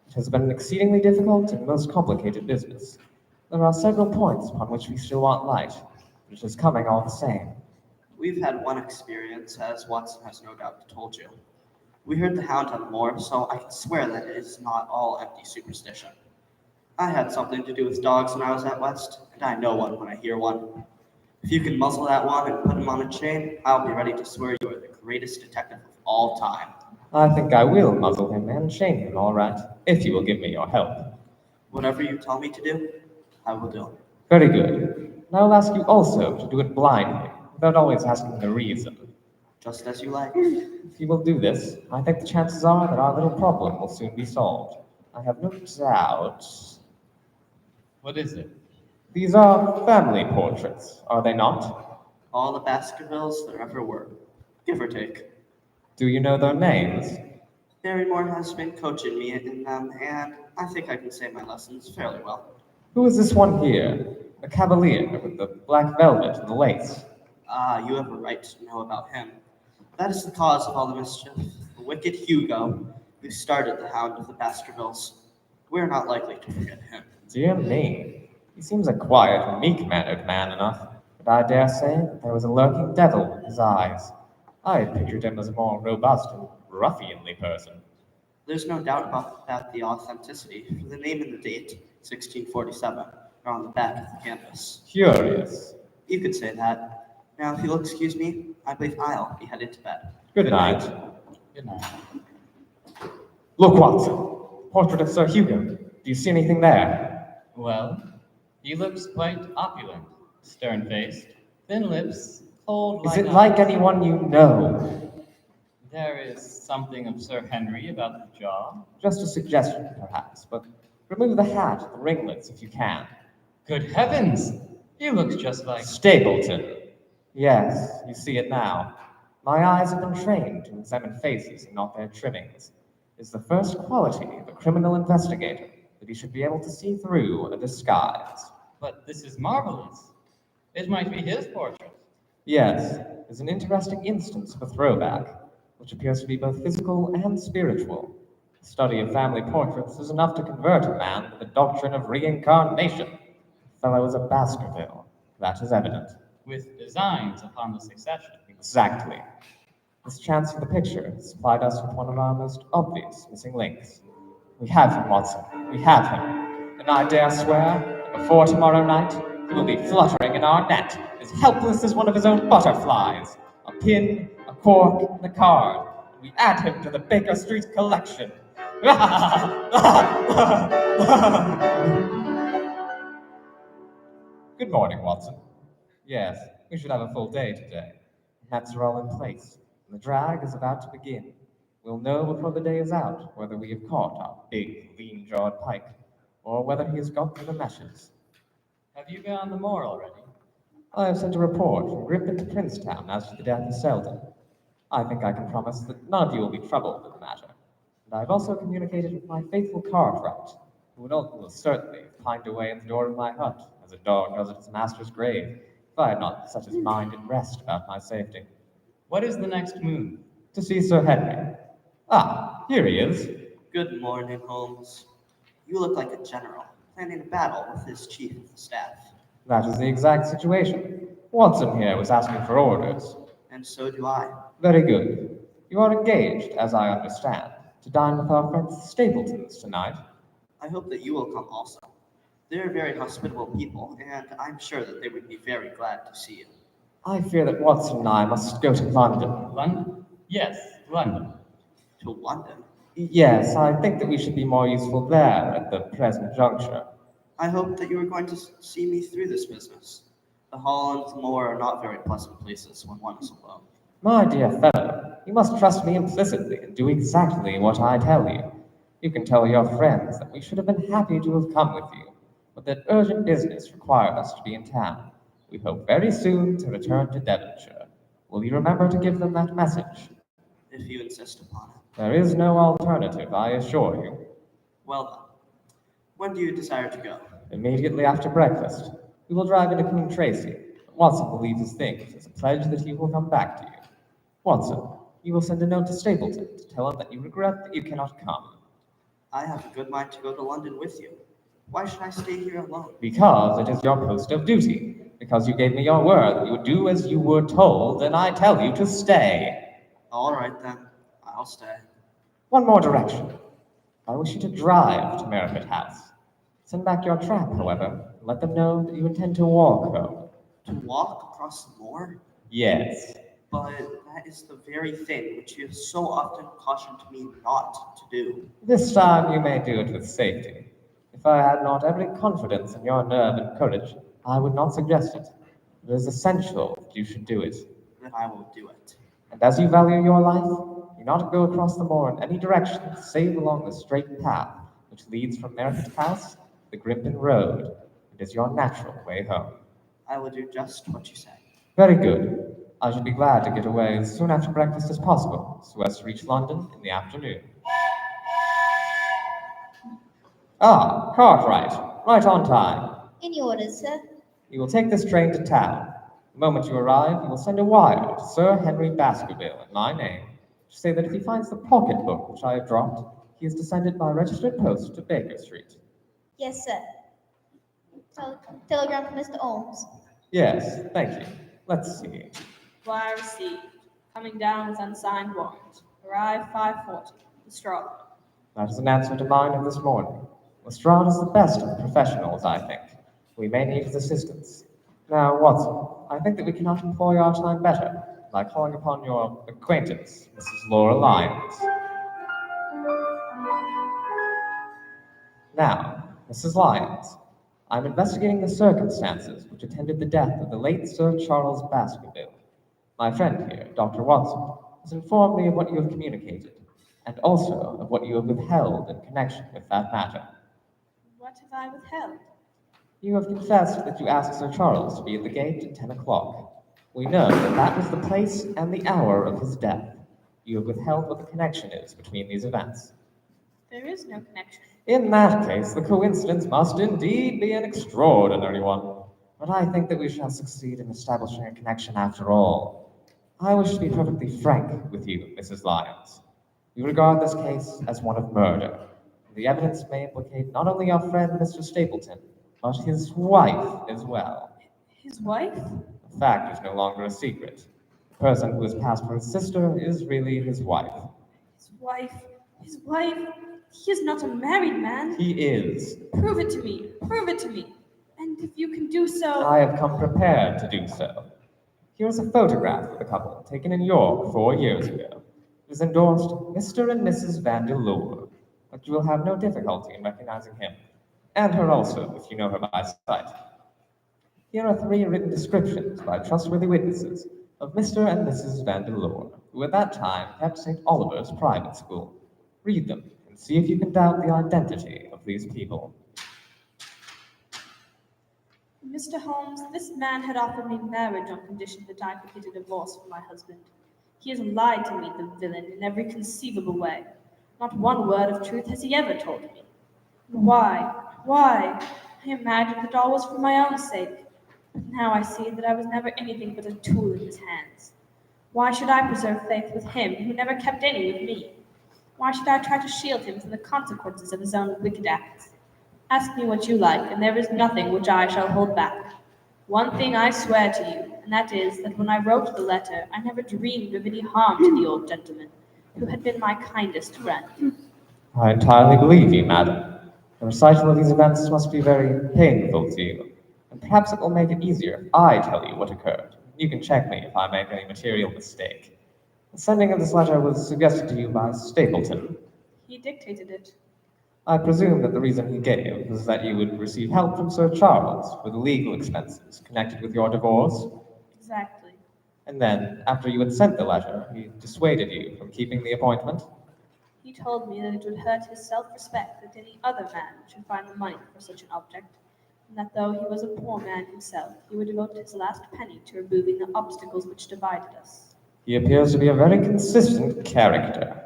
Speaker 3: It has been an exceedingly difficult and most complicated business. There are several points upon which we still want light, but it is coming all the same.
Speaker 5: We've had one experience, as Watson has no doubt told you. We heard the hound on the moor, so I can swear that it is not all empty superstition. I had something to do with dogs when I was at West, and I know one when I hear one. If you can muzzle that one and put him on a chain, I'll be ready to swear you are the greatest detective of all time.
Speaker 3: I think I will muzzle him and chain him, all right, if you will give me your help.
Speaker 5: Whatever you tell me to do, I will do.
Speaker 3: Very good. And I will ask you also to do it blindly, without always asking the reason.
Speaker 5: Just as you like.
Speaker 3: If you will do this, I think the chances are that our little problem will soon be solved. I have no doubt.
Speaker 2: What is it?
Speaker 3: These are family portraits, are they not?
Speaker 5: All the Baskervilles there ever were, give or take.
Speaker 3: Do you know their names?
Speaker 5: Barrymore has been coaching me in them, and I think I can say my lessons fairly well.
Speaker 3: Who is this one here? The cavalier with the black velvet and the lace.
Speaker 5: Ah, you have a right to know about him. That is the cause of all the mischief, the wicked Hugo, who started the Hound of the Baskervilles. We're not likely to forget him.
Speaker 3: Dear me, he seems a quiet, meek-mannered man enough, but I dare say that there was a lurking devil in his eyes. I had pictured him as a more robust and ruffianly person.
Speaker 5: There's no doubt about the authenticity, for the name and the date, 1647, are on the back of the canvas.
Speaker 3: Curious.
Speaker 5: You could say that. Now, if you'll excuse me, I believe I'll be headed to bed.
Speaker 3: Good night.
Speaker 2: Good night.
Speaker 3: Look, Watson. Portrait of Sir Hugo. Do you see anything there?
Speaker 2: Well, he looks quite opulent, stern-faced, thin lips, cold
Speaker 3: Is
Speaker 2: light
Speaker 3: it like
Speaker 2: eyes.
Speaker 3: anyone you know?
Speaker 2: There is something of Sir Henry about the jaw.
Speaker 3: Just a suggestion, perhaps, but remove the hat, the ringlets, if you can.
Speaker 2: Good heavens! He looks just like...
Speaker 3: Stapleton. Yes, you see it now. My eyes have been trained to examine faces and not their trimmings. It's the first quality of a criminal investigator that he should be able to see through a disguise.
Speaker 2: But this is marvelous. It might be his portrait.
Speaker 3: Yes, it's an interesting instance of a throwback, which appears to be both physical and spiritual. The study of family portraits is enough to convert a man to the doctrine of reincarnation. The fellow is a Baskerville. That is evident.
Speaker 2: With designs upon the succession.
Speaker 3: Exactly. This chance for the picture supplied us with one of our most obvious missing links. We have him, Watson. We have him. And I dare swear that before tomorrow night, he will be fluttering in our net, as helpless as one of his own butterflies. A pin, a cork, and a card. And we add him to the Baker Street collection. Good morning, Watson. Yes, we should have a full day today. Nets are all in place, and the drag is about to begin. We'll know before the day is out whether we have caught our big, lean-jawed pike, or whether he has got through the meshes.
Speaker 2: Have you been on the moor already?
Speaker 3: I have sent a report from Grimpen to Princetown as to the death of Selden. I think I can promise that none of you will be troubled with the matter. And I have also communicated with my faithful Cartwright, who will certainly have pined away at the door of my hut, as a dog does at its master's grave, if I had not set his mind at rest about my safety.
Speaker 2: What is the next move?
Speaker 3: To see Sir Henry. Ah, here he is.
Speaker 5: Good morning, Holmes. You look like a general, planning a battle with his chief of the staff.
Speaker 3: That is the exact situation. Watson here was asking for orders.
Speaker 5: And so do I.
Speaker 3: Very good. You are engaged, as I understand, to dine with our friends the Stapletons tonight.
Speaker 5: I hope that you will come also. They're very hospitable people, and I'm sure that they would be very glad to see you.
Speaker 3: I fear that Watson and I must go to London.
Speaker 2: London? Yes, London.
Speaker 5: To London?
Speaker 3: Yes, I think that we should be more useful there at the present juncture.
Speaker 5: I hope that you are going to see me through this business. The hall and the moor are not very pleasant places when one is alone.
Speaker 3: My dear fellow, you must trust me implicitly and do exactly what I tell you. You can tell your friends that we should have been happy to have come with you, but that urgent business required us to be in town. We hope very soon to return to Devonshire. Will you remember to give them that message?
Speaker 5: If you insist upon it.
Speaker 3: There is no alternative, I assure you.
Speaker 5: Well then, when do you desire to go?
Speaker 3: Immediately after breakfast, we will drive into Coombe Tracy. Watson will leave his things as a pledge that he will come back to you. Watson, you will send a note to Stapleton to tell him that you regret that you cannot come.
Speaker 5: I have a good mind to go to London with you. Why should I stay here alone?
Speaker 3: Because it is your post of duty. Because you gave me your word that you would do as you were told, and I tell you to stay.
Speaker 5: All right then, I'll stay.
Speaker 3: One more direction. I wish you to drive to Merripit House. Send back your trap, however, and let them know that you intend to walk home.
Speaker 5: To walk across the moor?
Speaker 3: Yes.
Speaker 5: But that is the very thing which you have so often cautioned me not to do.
Speaker 3: This time you may do it with safety. If I had not every confidence in your nerve and courage, I would not suggest it. It is essential that you should do it.
Speaker 5: Then I will do it.
Speaker 3: And as you value your life, you not go across the moor in any direction save along the straight path which leads from Merripit House to the Grimpen Road. It is your natural way home.
Speaker 5: I will do just what you say.
Speaker 3: Very good. I should be glad to get away as soon after breakfast as possible, so as to reach London in the afternoon. Ah, Cartwright, right on time.
Speaker 1: Any orders, sir?
Speaker 3: You will take this train to town. The moment you arrive, you will send a wire to Sir Henry Baskerville in my name to say that if he finds the pocketbook which I have dropped, he is to send it by registered post to Baker Street.
Speaker 1: Yes, sir. Telegram from Mr. Holmes.
Speaker 3: Yes, thank you. Let's see.
Speaker 4: Wire received. Coming down with unsigned warrant. Arrive 5:40. Lestrade.
Speaker 3: That is an answer to mine of this morning. Lestrade is the best of professionals, I think. We may need his assistance. Now, Watson, I think that we cannot employ our time better by calling upon your acquaintance, Mrs. Laura Lyons. Now, Mrs. Lyons, I'm investigating the circumstances which attended the death of the late Sir Charles Baskerville. My friend here, Dr. Watson, has informed me of what you have communicated, and also of what you have withheld in connection with that matter.
Speaker 4: What have I withheld?
Speaker 3: You have confessed that you asked Sir Charles to be at the gate at 10 o'clock. We know that that was the place and the hour of his death. You have withheld what the connection is between these events.
Speaker 4: There is no connection.
Speaker 3: In that case, the coincidence must indeed be an extraordinary one. But I think that we shall succeed in establishing a connection after all. I wish to be perfectly frank with you, Mrs. Lyons. We regard this case as one of murder. The evidence may implicate not only our friend, Mr. Stapleton, but his wife as well.
Speaker 4: His wife?
Speaker 3: The fact is no longer a secret. The person who has passed for his sister is really his wife.
Speaker 4: His wife? His wife? He is not a married man.
Speaker 3: He is.
Speaker 4: Prove it to me. Prove it to me. And if you can do so...
Speaker 3: I have come prepared to do so. Here is a photograph of the couple taken in York 4 years ago. It is endorsed Mr. and Mrs. Vandeleur, but you will have no difficulty in recognizing him, and her also, if you know her by sight. Here are 3 written descriptions by trustworthy witnesses of Mr. and Mrs. Vandeleur, who at that time kept St. Oliver's private school. Read them and see if you can doubt the identity of these people.
Speaker 4: Mr. Holmes, this man had offered me marriage on condition that I could get a divorce from my husband. He has lied to me, the villain, in every conceivable way. Not one word of truth has he ever told me. Why? Why? I imagined that all was for my own sake. But now I see that I was never anything but a tool in his hands. Why should I preserve faith with him who never kept any with me? Why should I try to shield him from the consequences of his own wicked acts? Ask me what you like, and there is nothing which I shall hold back. One thing I swear to you, and that is that when I wrote the letter, I never dreamed of any harm to the old gentleman, who had been my kindest friend.
Speaker 3: I entirely believe you, madam. The recital of these events must be very painful to you, and perhaps it will make it easier if I tell you what occurred. You can check me if I make any material mistake. The sending of this letter was suggested to you by Stapleton.
Speaker 4: He dictated it.
Speaker 3: I presume that the reason he gave was that you would receive help from Sir Charles for the legal expenses connected with your divorce.
Speaker 4: Exactly.
Speaker 3: And then, after you had sent the letter, he dissuaded you from keeping the appointment.
Speaker 4: He told me that it would hurt his self-respect that any other man should find the money for such an object, and that though he was a poor man himself, he would devote his last penny to removing the obstacles which divided us.
Speaker 3: He appears to be a very consistent character.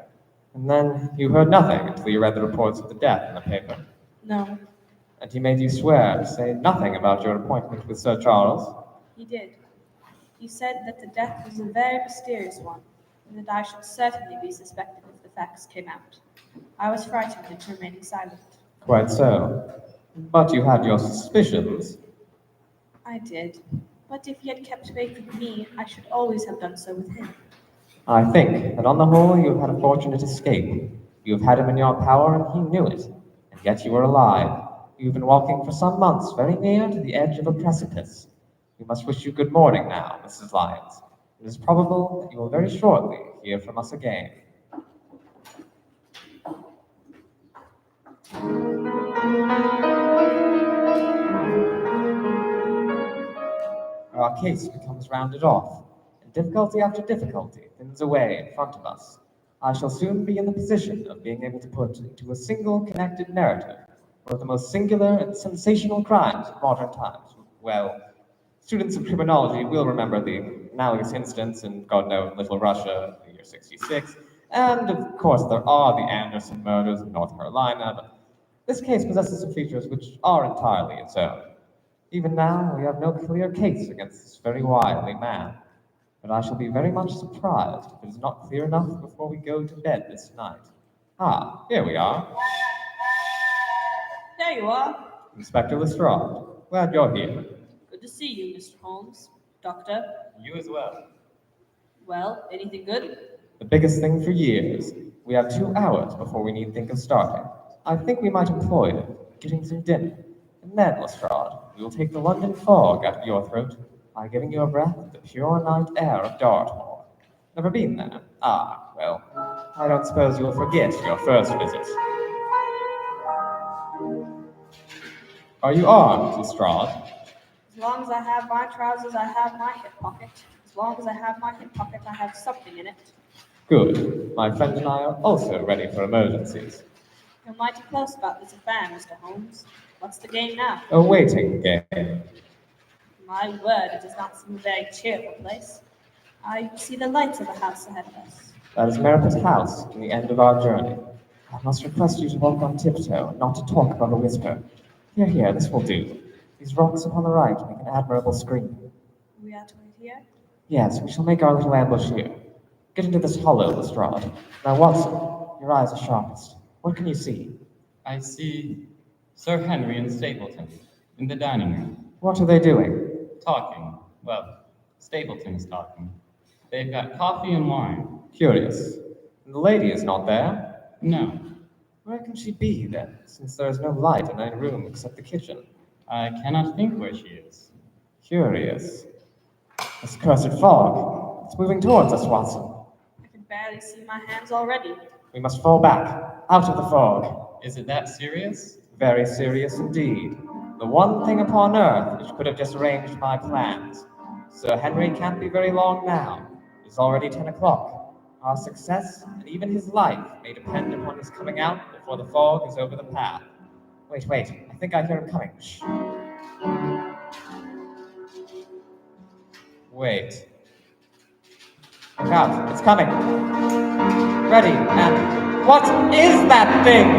Speaker 3: And then you heard nothing until you read the reports of the death in the paper.
Speaker 4: No,
Speaker 3: And he made you swear to say nothing about your appointment with Sir Charles.
Speaker 4: he did. He said that the death was a very mysterious one, and that I should certainly be suspected if the facts came out. I was frightened into remaining silent.
Speaker 3: Quite so. But you had your suspicions.
Speaker 4: I did, but if he had kept faith with me, I should always have done so with him.
Speaker 3: I think that on the whole you have had a fortunate escape. You have had him in your power and he knew it. And yet you were alive. You've been walking for some months very near to the edge of a precipice. We must wish you good morning now, Mrs. Lyons. It is probable that you will very shortly hear from us again. Our case becomes rounded off, and difficulty after difficulty thins away in front of us. I shall soon be in the position of being able to put into a single connected narrative one of the most singular and sensational crimes of modern times. Well, students of criminology will remember the analogous incidents in, God knows, Little Russia, the year 66, and of course there are the Anderson murders in North Carolina, but this case possesses some features which are entirely its own. Even now, we have no clear case against this very wily man, but I shall be very much surprised if it is not clear enough before we go to bed this night. Ah, here we are.
Speaker 4: There you are.
Speaker 3: Inspector Lestrade. Glad you're here.
Speaker 4: Good to see you, Mr. Holmes. Doctor,
Speaker 2: You as well.
Speaker 4: well, anything good?
Speaker 3: The biggest thing for years. We have 2 hours before we need think of starting. I think we might employ it, getting some dinner. And then, Lestrade, we will take the London fog out of your throat by giving you a breath of the pure night air of Dartmoor. Never been there? Ah, well, I don't suppose you'll forget your first visit. Are you armed, Lestrade?
Speaker 4: As long as I have my trousers, I have my hip pocket. As long as I have my hip pocket, I have something in it.
Speaker 3: Good. My friend and I are also ready for emergencies.
Speaker 4: You're mighty close about this affair, Mr. Holmes. What's the game now?
Speaker 3: A waiting game.
Speaker 4: My word, it does not seem a very cheerful place. I see the lights of a house ahead of us.
Speaker 3: That is Merripit House, in the end of our journey. I must request you to walk on tiptoe, and not to talk above a whisper. Here, this will do. These rocks upon the right make an admirable screen.
Speaker 4: We are to wait here?
Speaker 3: Yes, we shall make our little ambush here. Get into this hollow, Lestrade. Now, Watson, your eyes are sharpest. What can you see?
Speaker 2: I see Sir Henry and Stapleton in the dining room,
Speaker 3: What are they doing?
Speaker 2: talking. Well, Stapleton's talking. They've got coffee and wine.
Speaker 3: Curious. And the lady is not there?
Speaker 2: No,
Speaker 3: Where can she be, then, since there is no light in any room except the kitchen?
Speaker 2: I cannot think where she is.
Speaker 3: Curious. This cursed fog. It's moving towards us, Watson.
Speaker 4: I can barely see my hands already.
Speaker 3: We must fall back, out of the fog.
Speaker 2: Is it that serious?
Speaker 3: Very serious indeed. The one thing upon earth which could have disarranged my plans. Sir Henry can't be very long now. It's already 10 o'clock. Our success, and even his life, may depend upon his coming out before the fog is over the path. Wait, I think I hear him coming. Shh. Wait. Look out, it's coming. Ready, and what is that thing?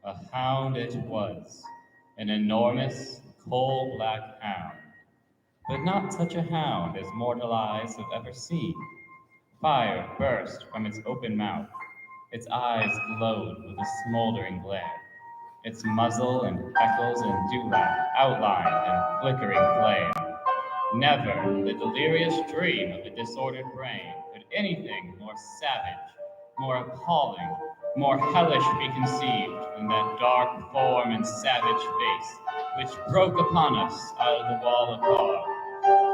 Speaker 2: A hound it was, an enormous, coal-black hound. But not such a hound as mortal eyes have ever seen. Fire burst from its open mouth. Its eyes glowed with a smoldering glare. Its muzzle and freckles and dewlap outlined in flickering flame. Never the delirious dream of a disordered brain could anything more savage, more appalling, more hellish be conceived than that dark form and savage face which broke upon us out of the wall of fog.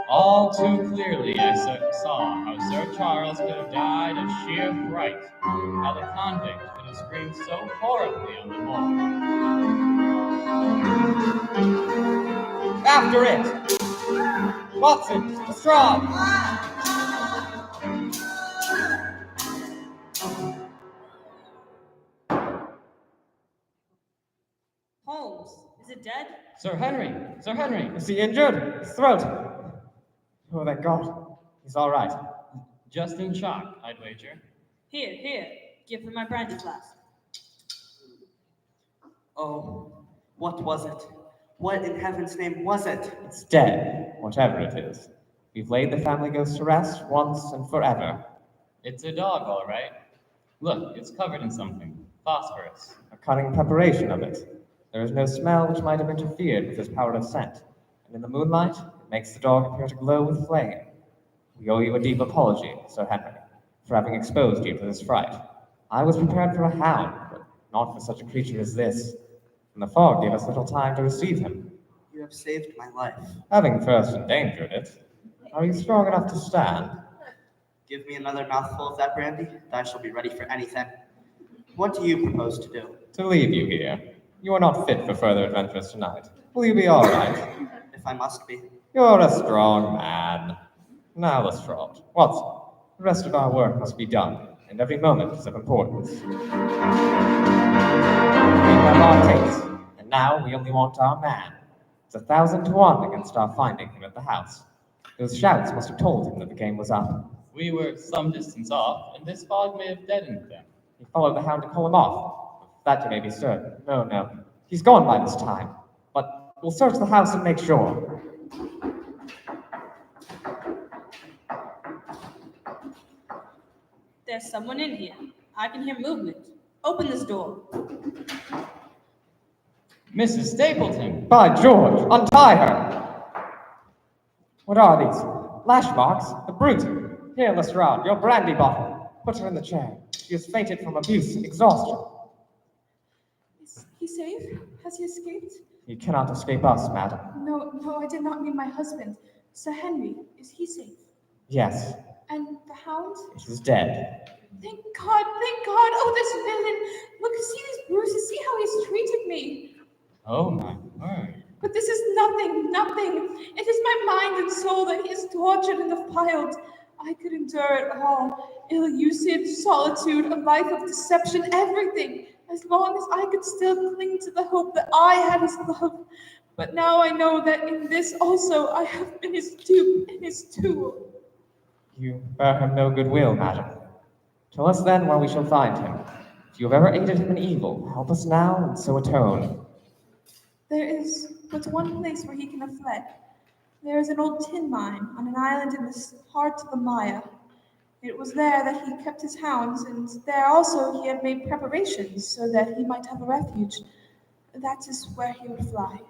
Speaker 2: All too clearly I saw how Sir Charles could have died of sheer fright, how the convict could have screamed so horribly on the moor.
Speaker 3: After it! Watson, Lestrade!
Speaker 4: Holmes, is it dead?
Speaker 2: Sir Henry! Sir Henry!
Speaker 3: Is he injured? His throat! Oh, thank God. He's all right.
Speaker 2: Just in shock, I'd wager.
Speaker 4: Here, give him my brandy flask.
Speaker 5: Oh, what was it? What in heaven's name was it?
Speaker 3: It's dead, whatever it is. We've laid the family ghost to rest once and forever.
Speaker 2: It's a dog, all right. Look, it's covered in something. Phosphorus.
Speaker 3: A cunning preparation of it. There is no smell which might have interfered with his power of scent, and in the moonlight it makes the dog appear to glow with flame. We owe you a deep apology, Sir Henry, for having exposed you to this fright. I was prepared for a hound, but not for such a creature as this, and the fog gave us little time to receive him.
Speaker 5: You have saved my life.
Speaker 3: Having first endangered it, are you strong enough to stand?
Speaker 5: Give me another mouthful of that brandy, and I shall be ready for anything. What do you propose to do?
Speaker 3: To leave you here. You are not fit for further adventures tonight. Will you be all right?
Speaker 5: If I must be.
Speaker 3: You're a strong man. Now, Lestrade, Watson, the rest of our work must be done, and every moment is of importance. We have our case, and now we only want our man. It's 1,000 to 1 against our finding him at the house. Those shouts must have told him that the game was up.
Speaker 2: We were some distance off, and this fog may have deadened them.
Speaker 3: He followed the hound to call him off. That you may be certain. No. He's gone by this time. But we'll search the house and make sure.
Speaker 4: There's someone in here. I can hear movement. Open this door.
Speaker 2: Mrs. Stapleton!
Speaker 3: By George, untie her! What are these? Lash marks? The brute! Here, Lestrade, your brandy bottle. Put her in the chair. She has fainted from abuse and exhaustion.
Speaker 6: Is he safe? Has he escaped?
Speaker 3: He cannot escape us, madam.
Speaker 6: No, I did not mean my husband. Sir Henry, is he safe?
Speaker 3: Yes,
Speaker 6: And the hound?
Speaker 3: it is dead.
Speaker 6: Thank God, thank God. Oh, this villain. Look, see these bruises. See how he's treated me.
Speaker 2: Oh my word.
Speaker 6: But this is nothing. It is my mind and soul that he has tortured and defiled. I could endure it all. Ill usage, solitude, a life of deception, everything. As long as I could still cling to the hope that I had his love. But now I know that in this also I have been his dupe and his tool.
Speaker 3: You bear him no goodwill, madam. Tell us then where we shall find him. If you have ever aided him in evil, help us now and so atone.
Speaker 6: There is but one place where he can have fled. There is an old tin mine on an island in the heart of the Maya. It was there that he kept his hounds, and there also he had made preparations so that he might have a refuge. That is where he would fly.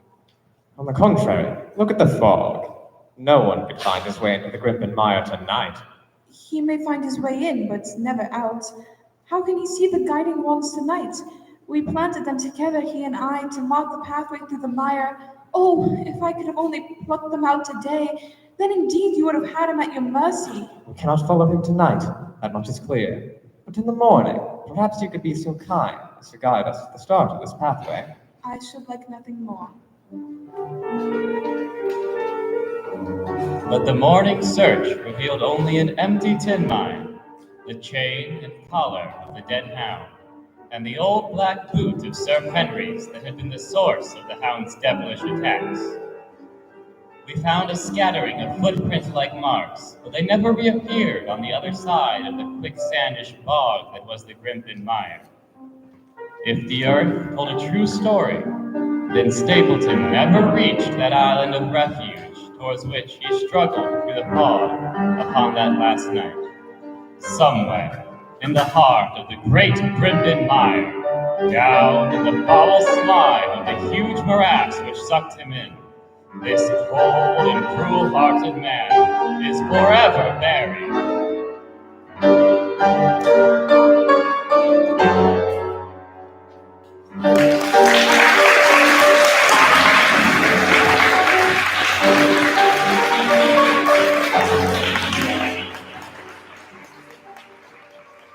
Speaker 3: On the contrary, look at the fog. No one could find his way into the Grimpen Mire tonight.
Speaker 6: He may find his way in, but never out. How can he see the guiding wands tonight? We planted them together, he and I, to mark the pathway through the mire. Oh, if I could have only plucked them out today, then indeed you would have had him at your mercy.
Speaker 3: We cannot follow him tonight, that much is clear. But in the morning, perhaps you could be so kind as to guide us to the start of this pathway.
Speaker 6: I should like nothing more.
Speaker 2: But the morning search revealed only an empty tin mine, the chain and collar of the dead hound, and the old black boot of Sir Henry's that had been the source of the hound's devilish attacks. We found a scattering of footprint-like marks, but they never reappeared on the other side of the quicksandish bog that was the Grimpen Mire. If the earth told a true story, then Stapleton never reached that island of refuge towards which he struggled through the fog upon that last night. Somewhere, in the heart of the great Grimpen Mire, down in the foul slime of the huge morass which sucked him in, this cold and cruel-hearted man is forever buried.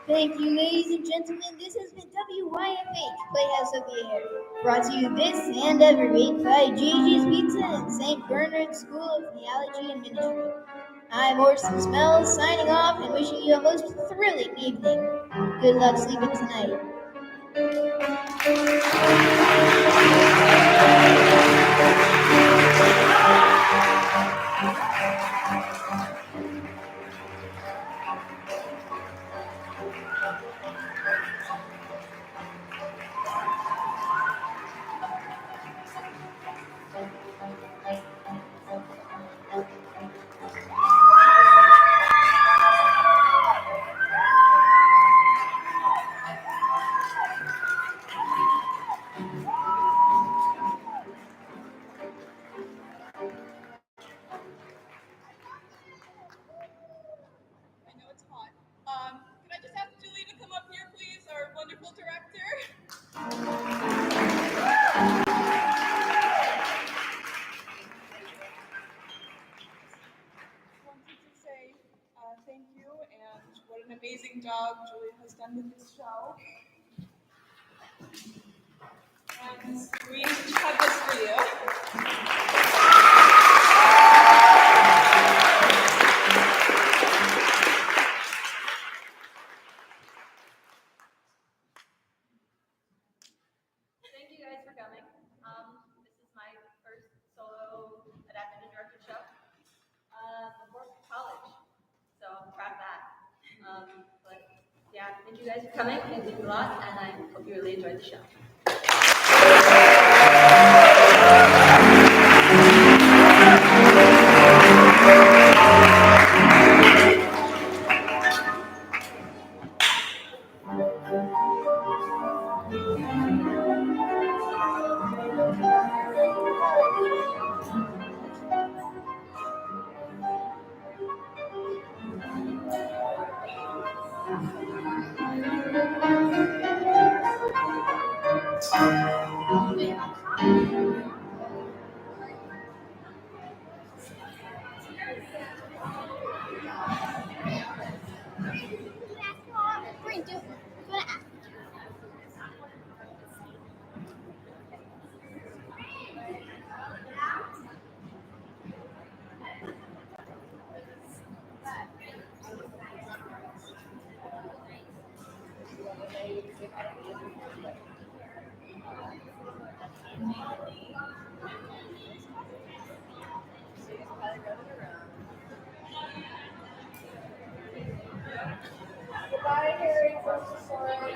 Speaker 1: Thank you, ladies and gentlemen. This has been WYFH, Playhouse of the Air. Brought to you this and every week by Gigi's Pizza and St. Bernard School of Theology and Ministry. I'm Orson Smells, signing off and wishing you a most thrilling evening. Good luck sleeping tonight.
Speaker 6: thank you, and what an amazing job Julia has done with this show. And we each have this for you.
Speaker 8: Thank you guys for coming. This is my first solo adapted and directed show before college, so I'm proud of that. But yeah, thank you guys for coming. It means a lot, and I hope you really enjoyed the show.
Speaker 6: Goodbye, Harry. Sorry.